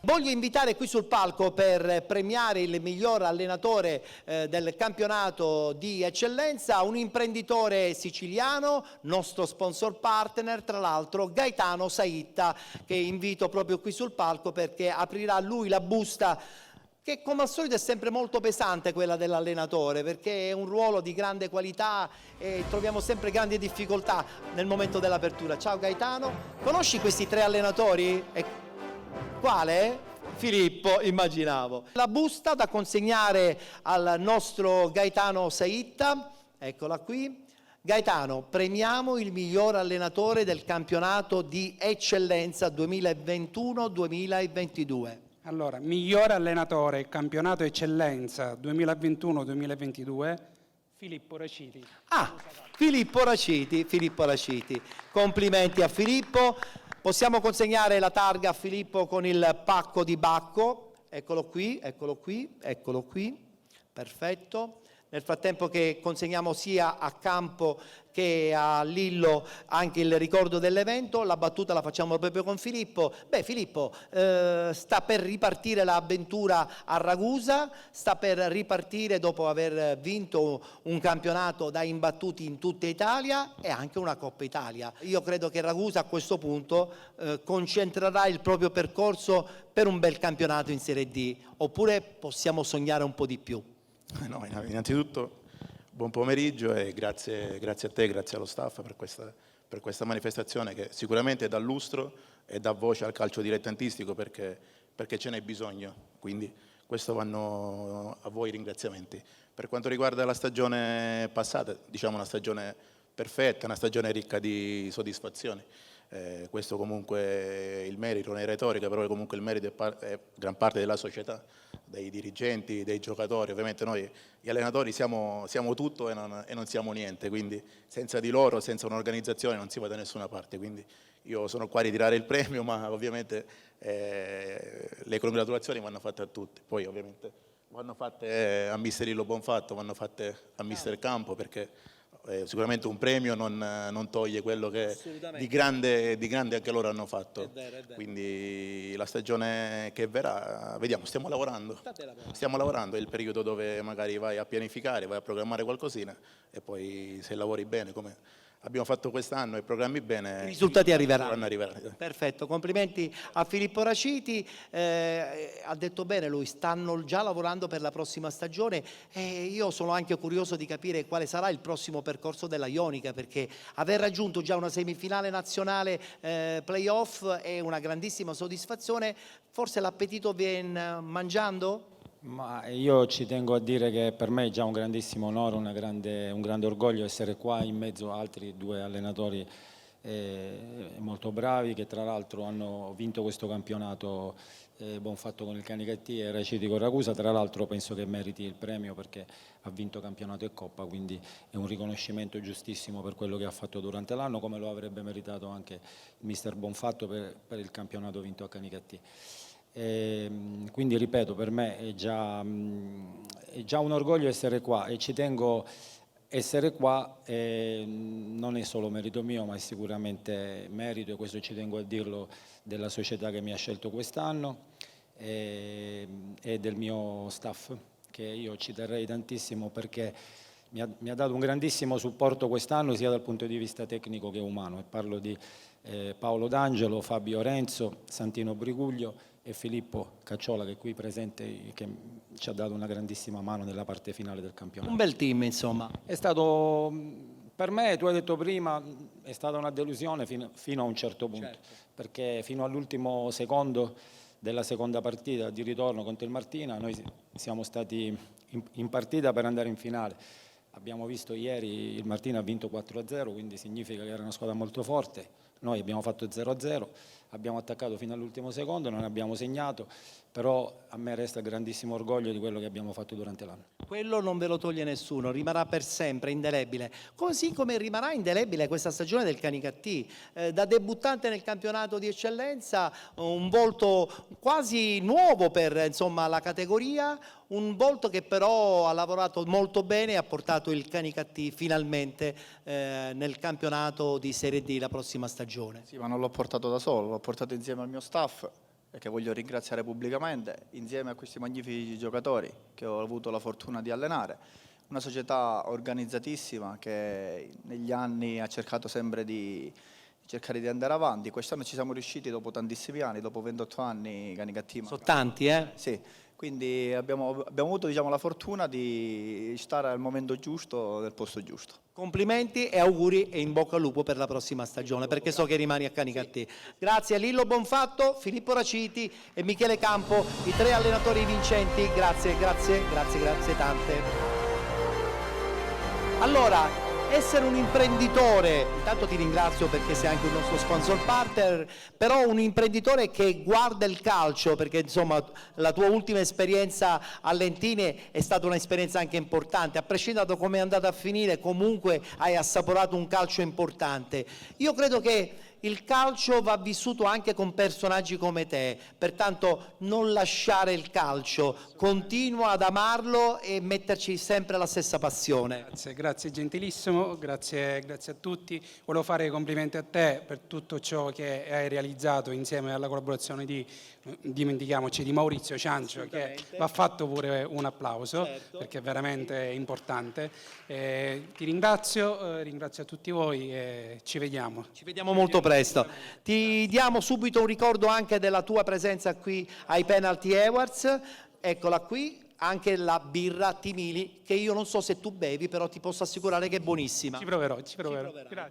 Voglio invitare qui sul palco per premiare il miglior allenatore del campionato di eccellenza un imprenditore siciliano, nostro sponsor partner, tra l'altro Gaetano Saitta, che invito proprio qui sul palco perché aprirà lui la busta, che come al solito è sempre molto pesante, quella dell'allenatore, perché è un ruolo di grande qualità e troviamo sempre grandi difficoltà nel momento dell'apertura. Ciao Gaetano, conosci questi 3 allenatori? Quale? Filippo, immaginavo. La busta da consegnare al nostro Gaetano Saitta, eccola qui. Gaetano, premiamo il miglior allenatore del campionato di eccellenza 2021-2022. Allora, miglior allenatore, campionato eccellenza 2021-2022, Filippo Raciti. Filippo Raciti. Complimenti a Filippo. Possiamo consegnare la targa a Filippo con il pacco di Bacco. Eccolo qui. Perfetto. Nel frattempo che consegniamo sia a Campo che a Lillo anche il ricordo dell'evento, la battuta la facciamo proprio con Filippo. Filippo, sta per ripartire l'avventura a Ragusa, sta per ripartire dopo aver vinto un campionato da imbattuti in tutta Italia e anche una Coppa Italia. Io credo che Ragusa a questo punto concentrerà il proprio percorso per un bel campionato in Serie D, oppure possiamo sognare un po' di più? No, innanzitutto buon pomeriggio e grazie a te, grazie allo staff per questa manifestazione che sicuramente dà lustro e dà voce al calcio dilettantistico perché ce n'è bisogno, quindi questo vanno a voi i ringraziamenti. Per quanto riguarda la stagione passata, diciamo una stagione perfetta, una stagione ricca di soddisfazioni. Questo comunque il merito non è retorica, però comunque il merito è gran parte della società, dei dirigenti, dei giocatori. Ovviamente noi gli allenatori siamo tutto e non siamo niente, quindi senza di loro, senza un'organizzazione non si va da nessuna parte. Quindi io sono qua a ritirare il premio, ma ovviamente le congratulazioni vanno fatte a tutti. Poi ovviamente vanno fatte a mister Illo Bonfatto, vanno fatte a mister Campo, perché sicuramente un premio non toglie quello che di grande anche loro hanno fatto. È vero. Quindi la stagione che verrà, vediamo, stiamo lavorando, è il periodo dove magari vai a pianificare, vai a programmare qualcosina e poi se lavori bene come abbiamo fatto quest'anno e programmi bene, i risultati arriveranno. Perfetto, complimenti a Filippo Raciti, ha detto bene lui, stanno già lavorando per la prossima stagione e io sono anche curioso di capire quale sarà il prossimo percorso della Ionica, perché aver raggiunto già una semifinale nazionale playoff è una grandissima soddisfazione. Forse l'appetito viene mangiando? Ma io ci tengo a dire che per me è già un grandissimo onore, un grande orgoglio essere qua in mezzo a altri 2 allenatori molto bravi che tra l'altro hanno vinto questo campionato. Bonfatto con il Canicattì e Raciti con Ragusa, tra l'altro penso che meriti il premio perché ha vinto campionato e Coppa, quindi è un riconoscimento giustissimo per quello che ha fatto durante l'anno, come lo avrebbe meritato anche il mister Bonfatto per il campionato vinto a Canicattì. Quindi ripeto, per me è già un orgoglio essere qua e ci tengo essere qua, non è solo merito mio ma è sicuramente merito, e questo ci tengo a dirlo, della società che mi ha scelto quest'anno e del mio staff, che io ci terrei tantissimo perché mi ha dato un grandissimo supporto quest'anno sia dal punto di vista tecnico che umano, e parlo di Paolo D'Angelo, Fabio Renzo, Santino Briguglio e Filippo Cacciola, che è qui presente, che ci ha dato una grandissima mano nella parte finale del campionato. Un bel team, insomma. È stato, per me, tu hai detto prima, è stata una delusione fino a un certo punto, perché fino all'ultimo secondo della seconda partita di ritorno contro il Martina noi siamo stati in partita per andare in finale. Abbiamo visto ieri il Martina ha vinto 4-0, quindi significa che era una squadra molto forte. Noi abbiamo fatto 0-0, abbiamo attaccato fino all'ultimo secondo, non abbiamo segnato, però a me resta grandissimo orgoglio di quello che abbiamo fatto durante l'anno. Quello non ve lo toglie nessuno, rimarrà per sempre indelebile, così come rimarrà indelebile questa stagione del Canicattì. Da debuttante nel campionato di eccellenza, un volto quasi nuovo per la categoria, un volto che però ha lavorato molto bene e ha portato il Canicattì finalmente nel campionato di Serie D la prossima stagione. Sì, ma non l'ho portato da solo, l'ho portato insieme al mio staff che voglio ringraziare pubblicamente, insieme a questi magnifici giocatori che ho avuto la fortuna di allenare. Una società organizzatissima che negli anni ha cercato sempre di cercare di andare avanti. Quest'anno ci siamo riusciti dopo tantissimi anni, dopo 28 anni Canicattì. Sono tanti, eh? Sì, quindi abbiamo avuto, diciamo, la fortuna di stare al momento giusto, nel posto giusto. Complimenti e auguri e in bocca al lupo per la prossima stagione, perché so che rimani a Canicattì. Grazie a Lillo Bonfatto, Filippo Raciti e Michele Campo, i 3 allenatori vincenti. Grazie tante. Allora, essere un imprenditore, intanto ti ringrazio perché sei anche un nostro sponsor partner, però un imprenditore che guarda il calcio, perché insomma la tua ultima esperienza a Lentini è stata un'esperienza anche importante, a prescindere da come è andata a finire, comunque hai assaporato un calcio importante. Io credo che il calcio va vissuto anche con personaggi come te, pertanto non lasciare il calcio, continua ad amarlo e metterci sempre la stessa passione. Grazie gentilissimo, grazie a tutti. Volevo fare i complimenti a te per tutto ciò che hai realizzato insieme alla collaborazione dimentichiamoci di Maurizio Ciancio, che va fatto pure un applauso, perché è veramente importante. Ti ringrazio a tutti voi e ci vediamo. Ci vediamo molto presto. Ti diamo subito un ricordo anche della tua presenza qui ai Penalty Awards. Eccola qui, anche la birra Timili, che io non so se tu bevi, però ti posso assicurare che è buonissima. Ci proverò.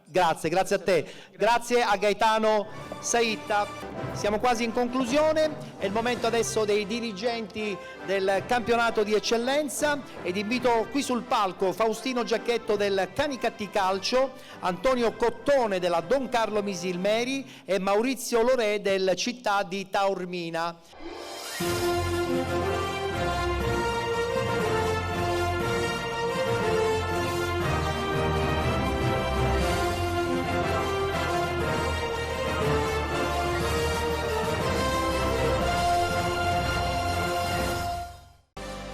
Grazie a te. Grazie a Gaetano Saitta. Siamo quasi in conclusione, è il momento adesso dei dirigenti del campionato di eccellenza ed invito qui sul palco Faustino Giacchetto del Canicattì Calcio, Antonio Cottone della Don Carlo Misilmeri e Maurizio Lorè del Città di Taormina.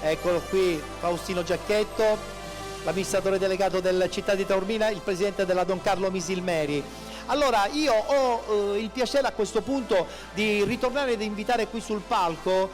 Eccolo qui Faustino Giacchetto, l'amministratore delegato del Città di Taormina, il presidente della Don Carlo Misilmeri. Allora io ho il piacere a questo punto di ritornare ed invitare qui sul palco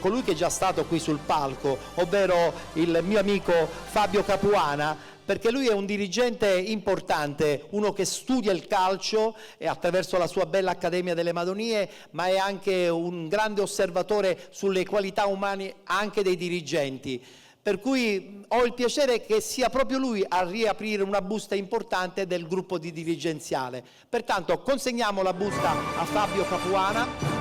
colui che è già stato qui sul palco, ovvero il mio amico Fabio Capuana, perché lui è un dirigente importante, uno che studia il calcio e attraverso la sua bella Accademia delle Madonie, ma è anche un grande osservatore sulle qualità umane anche dei dirigenti. Per cui ho il piacere che sia proprio lui a riaprire una busta importante del gruppo di dirigenziale. Pertanto consegniamo la busta a Fabio Capuana.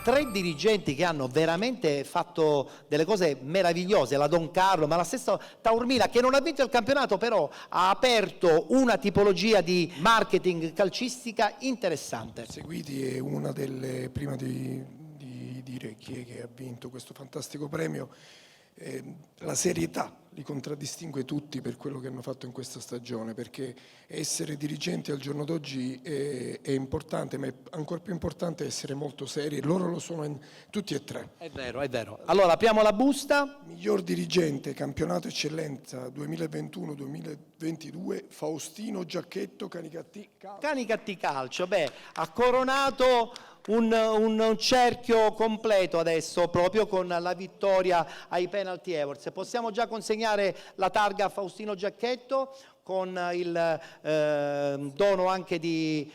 3 dirigenti che hanno veramente fatto delle cose meravigliose, la Don Carlo, ma la stessa Taormina, che non ha vinto il campionato, però ha aperto una tipologia di marketing calcistica interessante. Seguiti è una delle, prima di dire chi è che ha vinto questo fantastico premio, la serietà li contraddistingue tutti per quello che hanno fatto in questa stagione, perché essere dirigenti al giorno d'oggi è importante, ma è ancora più importante essere molto seri, loro lo sono tutti e 3. È vero. Allora apriamo la busta. Miglior dirigente, campionato eccellenza 2021-2022, Faustino Giacchetto, Canicattì Calcio. Canicattì Calcio, ha coronato un cerchio completo adesso proprio con la vittoria ai Penalty Awards. Possiamo già consegnare la targa a Faustino Giacchetto con il dono anche di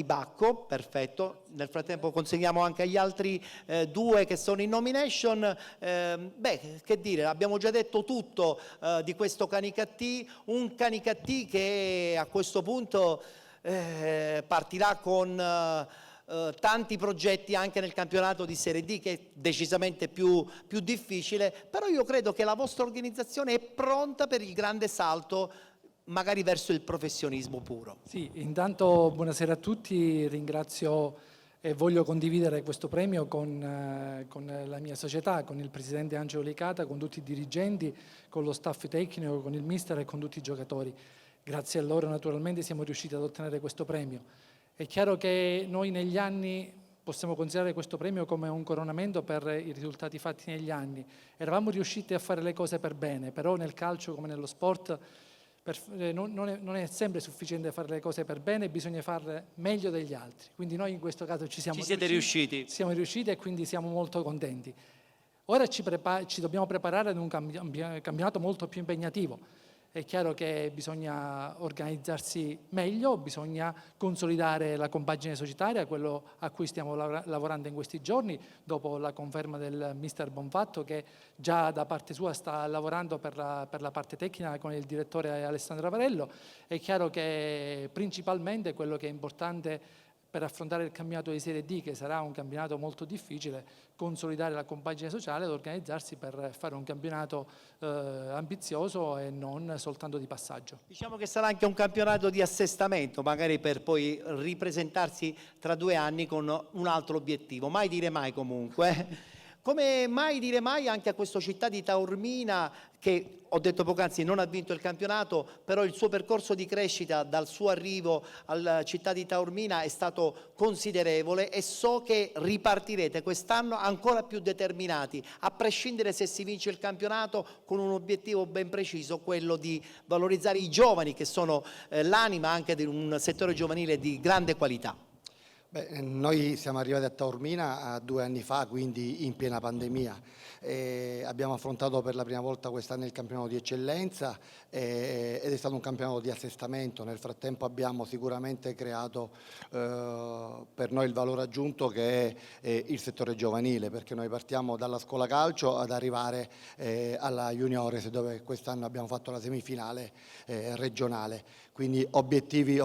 Bacco, perfetto. Nel frattempo consegniamo anche agli altri 2 che sono in nomination. Che dire, abbiamo già detto tutto di questo Canicattì, un Canicattì che a questo punto partirà con tanti progetti anche nel campionato di Serie D, che è decisamente più difficile, però io credo che la vostra organizzazione è pronta per il grande salto magari verso il professionismo puro. Sì, intanto buonasera a tutti, ringrazio e voglio condividere questo premio con la mia società, con il presidente Angelo Licata, con tutti i dirigenti, con lo staff tecnico, con il mister e con tutti i giocatori. Grazie a loro naturalmente siamo riusciti ad ottenere questo premio. È chiaro che noi negli anni possiamo considerare questo premio come un coronamento per i risultati fatti negli anni. Eravamo riusciti a fare le cose per bene, però nel calcio come nello sport Non è sempre sufficiente fare le cose per bene, bisogna farle meglio degli altri. Quindi noi in questo caso ci siete riusciti. Siamo riusciti e quindi siamo molto contenti. Ora ci dobbiamo preparare ad un campionato molto più impegnativo. È chiaro che bisogna organizzarsi meglio, bisogna consolidare la compagine societaria, quello a cui stiamo lavorando in questi giorni, dopo la conferma del mister Bonfatto, che già da parte sua sta lavorando per la parte tecnica con il direttore Alessandro Avarello. È chiaro che principalmente quello che è importante per affrontare il campionato di Serie D, che sarà un campionato molto difficile, consolidare la compagine sociale ed organizzarsi per fare un campionato ambizioso e non soltanto di passaggio. Diciamo che sarà anche un campionato di assestamento, magari per poi ripresentarsi tra 2 anni con un altro obiettivo. Mai dire mai comunque. Come mai dire mai anche a questo Città di Taormina, che ho detto poc'anzi non ha vinto il campionato, però il suo percorso di crescita dal suo arrivo alla Città di Taormina è stato considerevole, e so che ripartirete quest'anno ancora più determinati, a prescindere se si vince il campionato, con un obiettivo ben preciso, quello di valorizzare i giovani, che sono l'anima anche di un settore giovanile di grande qualità. Noi siamo arrivati a Taormina 2 anni fa, quindi in piena pandemia. Abbiamo affrontato per la prima volta quest'anno il campionato di eccellenza ed è stato un campionato di assestamento. Nel frattempo abbiamo sicuramente creato per noi il valore aggiunto, che è il settore giovanile, perché noi partiamo dalla scuola calcio ad arrivare alla Juniores, dove quest'anno abbiamo fatto la semifinale regionale. Quindi obiettivi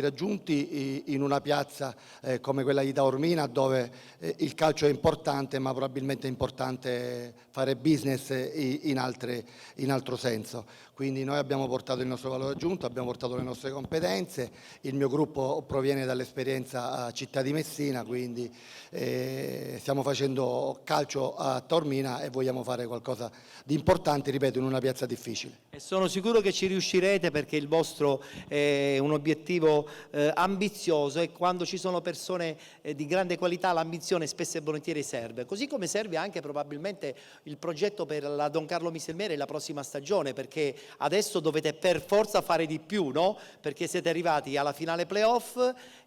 raggiunti in una piazza come quella di Taormina, dove il calcio è importante, ma probabilmente è importante fare business in altro senso. Quindi noi abbiamo portato il nostro valore aggiunto, abbiamo portato le nostre competenze. Il mio gruppo proviene dall'esperienza a Città di Messina, quindi stiamo facendo calcio a Taormina e vogliamo fare qualcosa di importante, ripeto, in una piazza difficile. E sono sicuro che ci riuscirete, perché il vostro è un obiettivo ambizioso, e quando ci sono persone di grande qualità l'ambizione spesso e volentieri serve, così come serve anche probabilmente il progetto per la Don Carlo Misilmeri la prossima stagione, perché adesso dovete per forza fare di più, no? Perché siete arrivati alla finale playoff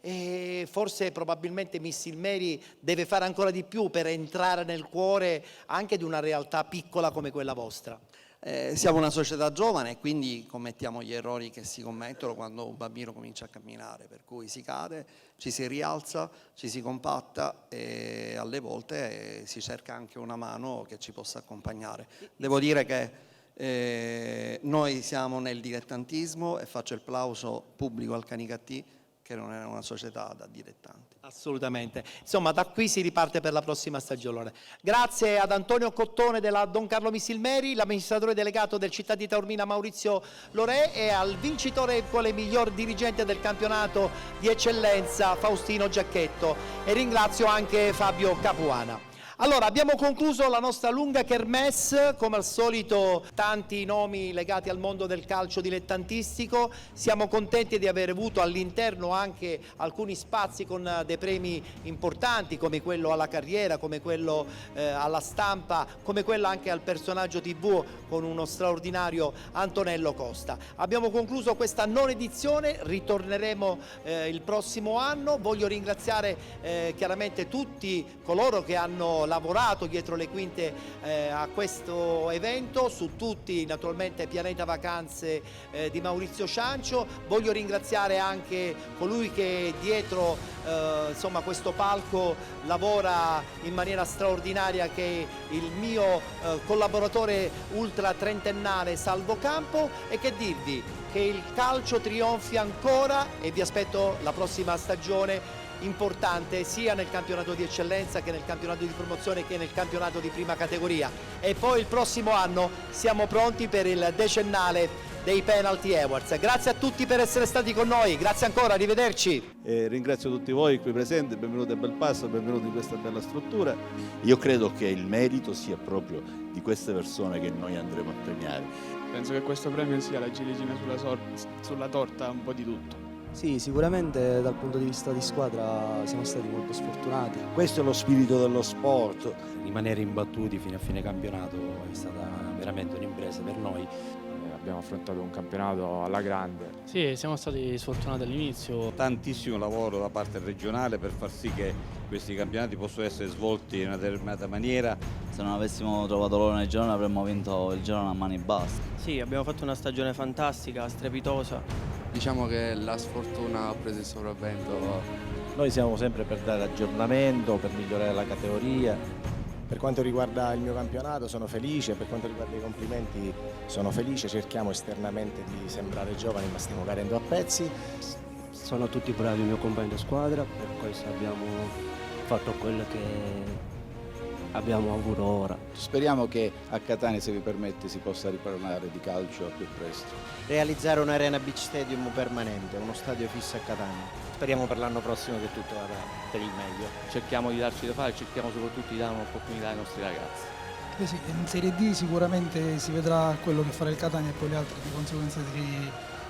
e forse probabilmente Misilmeri deve fare ancora di più per entrare nel cuore anche di una realtà piccola come quella vostra. Siamo una società giovane e quindi commettiamo gli errori che si commettono quando un bambino comincia a camminare, per cui si cade, ci si rialza, ci si compatta e alle volte si cerca anche una mano che ci possa accompagnare. Devo dire che noi siamo nel dilettantismo, e faccio il plauso pubblico al Canicattì, che non è una società da dilettanti. Assolutamente. Insomma, da qui si riparte per la prossima stagione. Grazie ad Antonio Cottone della Don Carlo Misilmeri, l'amministratore delegato del Città di Taormina Maurizio Lorè, e al vincitore quale miglior dirigente del campionato di eccellenza Faustino Giacchetto, e ringrazio anche Fabio Capuana. Allora, abbiamo concluso la nostra lunga kermesse, come al solito tanti nomi legati al mondo del calcio dilettantistico. Siamo contenti di aver avuto all'interno anche alcuni spazi con dei premi importanti, come quello alla carriera, come quello alla stampa, come quello anche al personaggio TV, con uno straordinario Antonello Costa. Abbiamo concluso questa 9ª edizione, ritorneremo il prossimo anno. Voglio ringraziare chiaramente tutti coloro che hanno lavorato dietro le quinte a questo evento, su tutti naturalmente Pianeta Vacanze di Maurizio Ciancio. Voglio ringraziare anche colui che dietro insomma questo palco lavora in maniera straordinaria, che è il mio collaboratore ultra trentennale Salvo Campo, e che dirvi che il calcio trionfi ancora, e vi aspetto la prossima stagione importante sia nel campionato di eccellenza che nel campionato di promozione che nel campionato di prima categoria, e poi il prossimo anno siamo pronti per il decennale dei Penalty Awards. Grazie a tutti per essere stati con noi, grazie ancora, arrivederci. Ringrazio tutti voi qui presenti, benvenuti a Belpasso, benvenuti in questa bella struttura. Io credo che il merito sia proprio di queste persone che noi andremo a premiare. Penso che questo premio sia la ciliegina sulla torta un po' di tutto. Sì, sicuramente dal punto di vista di squadra siamo stati molto sfortunati. Questo è lo spirito dello sport. Rimanere imbattuti fino a fine campionato è stata veramente un'impresa per noi. abbiamo affrontato un campionato alla grande. Sì, siamo stati sfortunati all'inizio. Tantissimo lavoro da parte regionale per far sì che questi campionati possano essere svolti in una determinata maniera. Se non avessimo trovato loro nel girone avremmo vinto il girone a mani basse. Sì, abbiamo fatto una stagione fantastica, strepitosa. Diciamo che la sfortuna ha preso il sopravvento. Noi siamo sempre per dare aggiornamento, per migliorare la categoria. Per quanto riguarda il mio campionato sono felice, per quanto riguarda i complimenti sono felice, cerchiamo esternamente di sembrare giovani ma stiamo cadendo a pezzi. Sono tutti bravi il mio compagno di squadra, per questo abbiamo fatto quello che abbiamo avuto ora. Speriamo che a Catania, se vi permette, si possa riparlare di calcio al più presto. Realizzare un'arena beach stadium permanente, uno stadio fisso a Catania. Speriamo per l'anno prossimo che tutto vada per il meglio. Cerchiamo di darci da fare, cerchiamo soprattutto di dare un'opportunità ai nostri ragazzi. Sì, in Serie D sicuramente si vedrà quello che farà il Catania e poi gli altri di conseguenza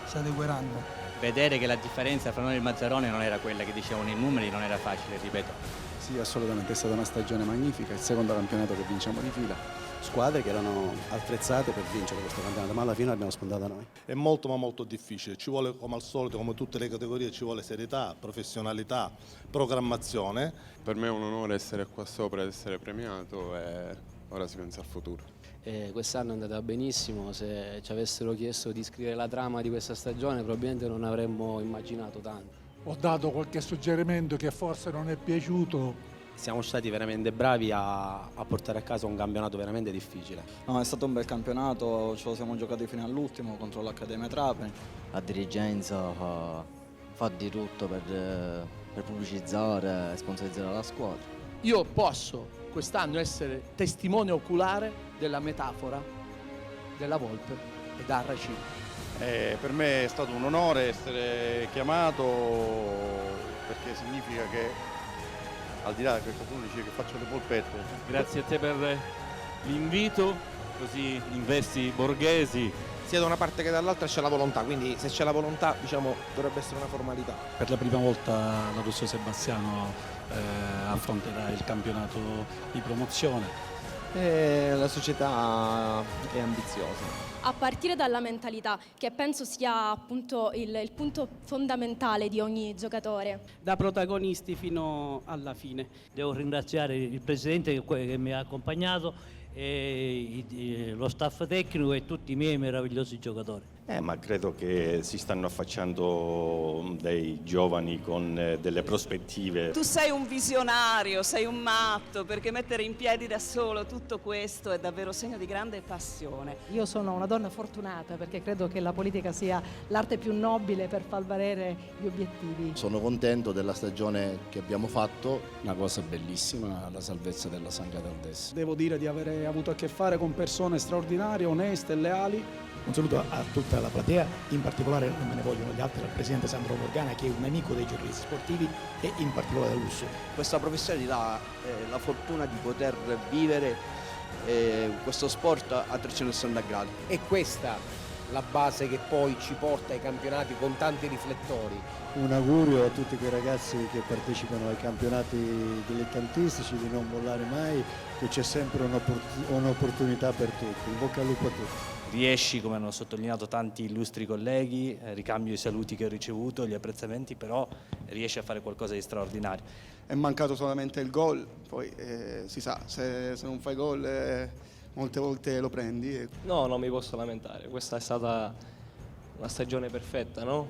si adegueranno. Vedere che la differenza fra noi e il Mazzarone non era quella che dicevano nei numeri, non era facile, ripeto. Sì, assolutamente, è stata una stagione magnifica, il secondo campionato che vinciamo di fila. Squadre che erano attrezzate per vincere questo campionato, ma alla fine l'abbiamo spuntata noi. È molto ma molto difficile, ci vuole come al solito, come tutte le categorie, ci vuole serietà, professionalità, programmazione. Per me è un onore essere qua sopra ed essere premiato e ora si pensa al futuro. Quest'anno è andata benissimo, se ci avessero chiesto di scrivere la trama di questa stagione probabilmente non avremmo immaginato tanto. Ho dato qualche suggerimento che forse non è piaciuto. Siamo stati veramente bravi a portare a casa un campionato veramente difficile. No, è stato un bel campionato, ce lo siamo giocati fino all'ultimo contro l'Accademia Trapani. La dirigenza fa di tutto per pubblicizzare e sponsorizzare la squadra. Io posso quest'anno essere testimone oculare della metafora della volpe e da Racino. Per me è stato un onore essere chiamato perché significa che, al di là che qualcuno dice che faccio le polpette. Grazie a te per l'invito, così investi borghesi. Sia da una parte che dall'altra c'è la volontà, quindi se c'è la volontà diciamo dovrebbe essere una formalità. Per la prima volta la Rosso Sebastiano affronterà il campionato di promozione. La società è ambiziosa. A partire dalla mentalità, che penso sia appunto il punto fondamentale di ogni giocatore. Da protagonisti fino alla fine. Devo ringraziare il Presidente che mi ha accompagnato, e lo staff tecnico e tutti i miei meravigliosi giocatori. Ma credo che si stanno affacciando dei giovani con delle prospettive. Tu sei un visionario, sei un matto, perché mettere in piedi da solo tutto questo è davvero segno di grande passione. Io sono una donna fortunata perché credo che la politica sia l'arte più nobile per far valere gli obiettivi. Sono contento della stagione che abbiamo fatto. Una cosa bellissima, la salvezza della San Cataldese. Devo dire di avere avuto a che fare con persone straordinarie, oneste e leali. Un saluto a tutta la platea, in particolare non me ne vogliono gli altri, al presidente Sandro Morgana che è un amico dei giornalisti sportivi e in particolare da Lusso. Questa professione ti dà la fortuna di poter vivere questo sport a 360 gradi. E questa la base che poi ci porta ai campionati con tanti riflettori. Un augurio a tutti quei ragazzi che partecipano ai campionati dilettantistici di non mollare mai, che c'è sempre un'opportunità per tutti. In bocca al lupo a tutti. Riesci, come hanno sottolineato tanti illustri colleghi, ricambio i saluti che ho ricevuto, gli apprezzamenti, però riesci a fare qualcosa di straordinario. È mancato solamente il gol, poi si sa, se non fai gol molte volte lo prendi. No, non mi posso lamentare, questa è stata una stagione perfetta, no?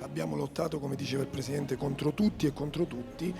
Abbiamo lottato, come diceva il Presidente, contro tutti e contro tutti.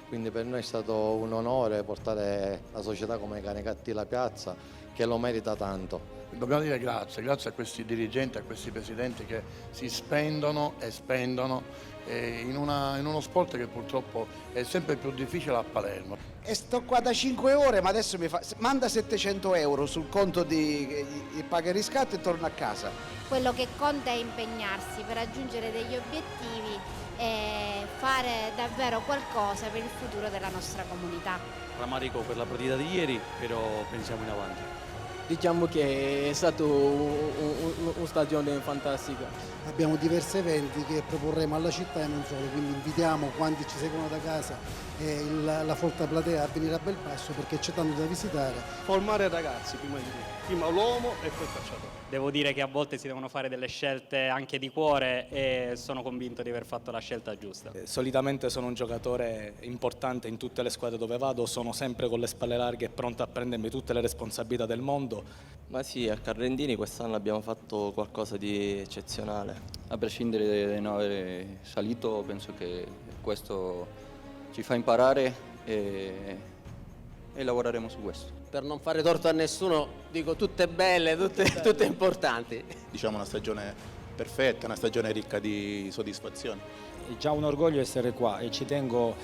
Quindi per noi è stato un onore portare la società come Canecatti la piazza, che lo merita tanto. Dobbiamo dire grazie a questi dirigenti, a questi presidenti che si spendono e spendono in uno sport che purtroppo è sempre più difficile a Palermo. E sto qua da 5 ore, ma adesso manda 700 euro sul conto di paga il riscatto e torno a casa. Quello che conta è impegnarsi per raggiungere degli obiettivi e fare davvero qualcosa per il futuro della nostra comunità. Rammarico per la partita di ieri, però pensiamo in avanti. Diciamo che è stato una stagione fantastica. Abbiamo diversi eventi che proporremo alla città e non solo, quindi invitiamo quanti ci seguono da casa e la folta platea a venire a Belpasso perché c'è tanto da visitare. Formare ragazzi prima di tutto, prima l'uomo e poi il calciatore. devo dire che a volte si devono fare delle scelte anche di cuore e sono convinto di aver fatto la scelta giusta. Solitamente sono un giocatore importante in tutte le squadre dove vado, sono sempre con le spalle larghe e pronto a prendermi tutte le responsabilità del mondo. Ma sì, a Carrendini quest'anno abbiamo fatto qualcosa di eccezionale. A prescindere da non aver salito, penso che questo ci fa imparare e lavoreremo su questo. Per non fare torto a nessuno, dico tutte belle, tutte importanti. Diciamo una stagione perfetta, una stagione ricca di soddisfazioni. È già un orgoglio essere qua e ci tengo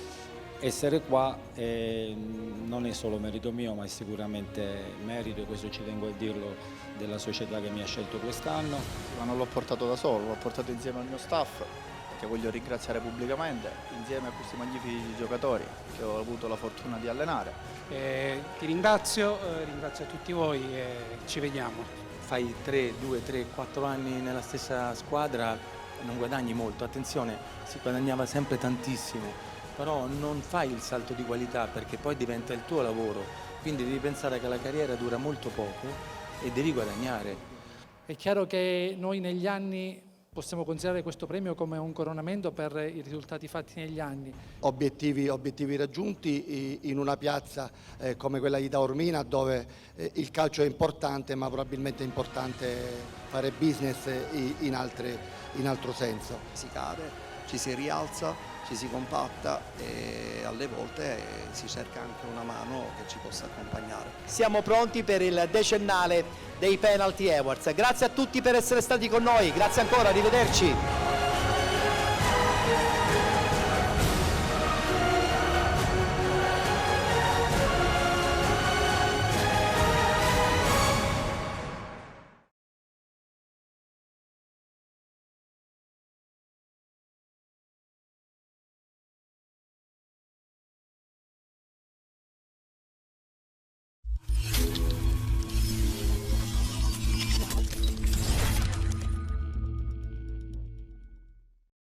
essere qua, non è solo merito mio, ma è sicuramente merito, e questo ci tengo a dirlo, della società che mi ha scelto quest'anno. Ma non l'ho portato da solo, l'ho portato insieme al mio staff, che voglio ringraziare pubblicamente, insieme a questi magnifici giocatori che ho avuto la fortuna di allenare. Ti ringrazio, ringrazio a tutti voi e ci vediamo. Fai 2, 3, 4 anni nella stessa squadra, non guadagni molto, attenzione, si guadagnava sempre tantissimo, però non fai il salto di qualità perché poi diventa il tuo lavoro, quindi devi pensare che la carriera dura molto poco e devi guadagnare. È chiaro che noi negli anni possiamo considerare questo premio come un coronamento per i risultati fatti negli anni. Obiettivi raggiunti in una piazza come quella di Taormina, dove il calcio è importante, ma probabilmente è importante fare business in altro senso. Si cade, ci si rialza, ci si compatta e alle volte si cerca anche una mano che ci possa accompagnare. Siamo pronti per il decennale dei Penalty Awards. Grazie a tutti per essere stati con noi, grazie ancora, arrivederci.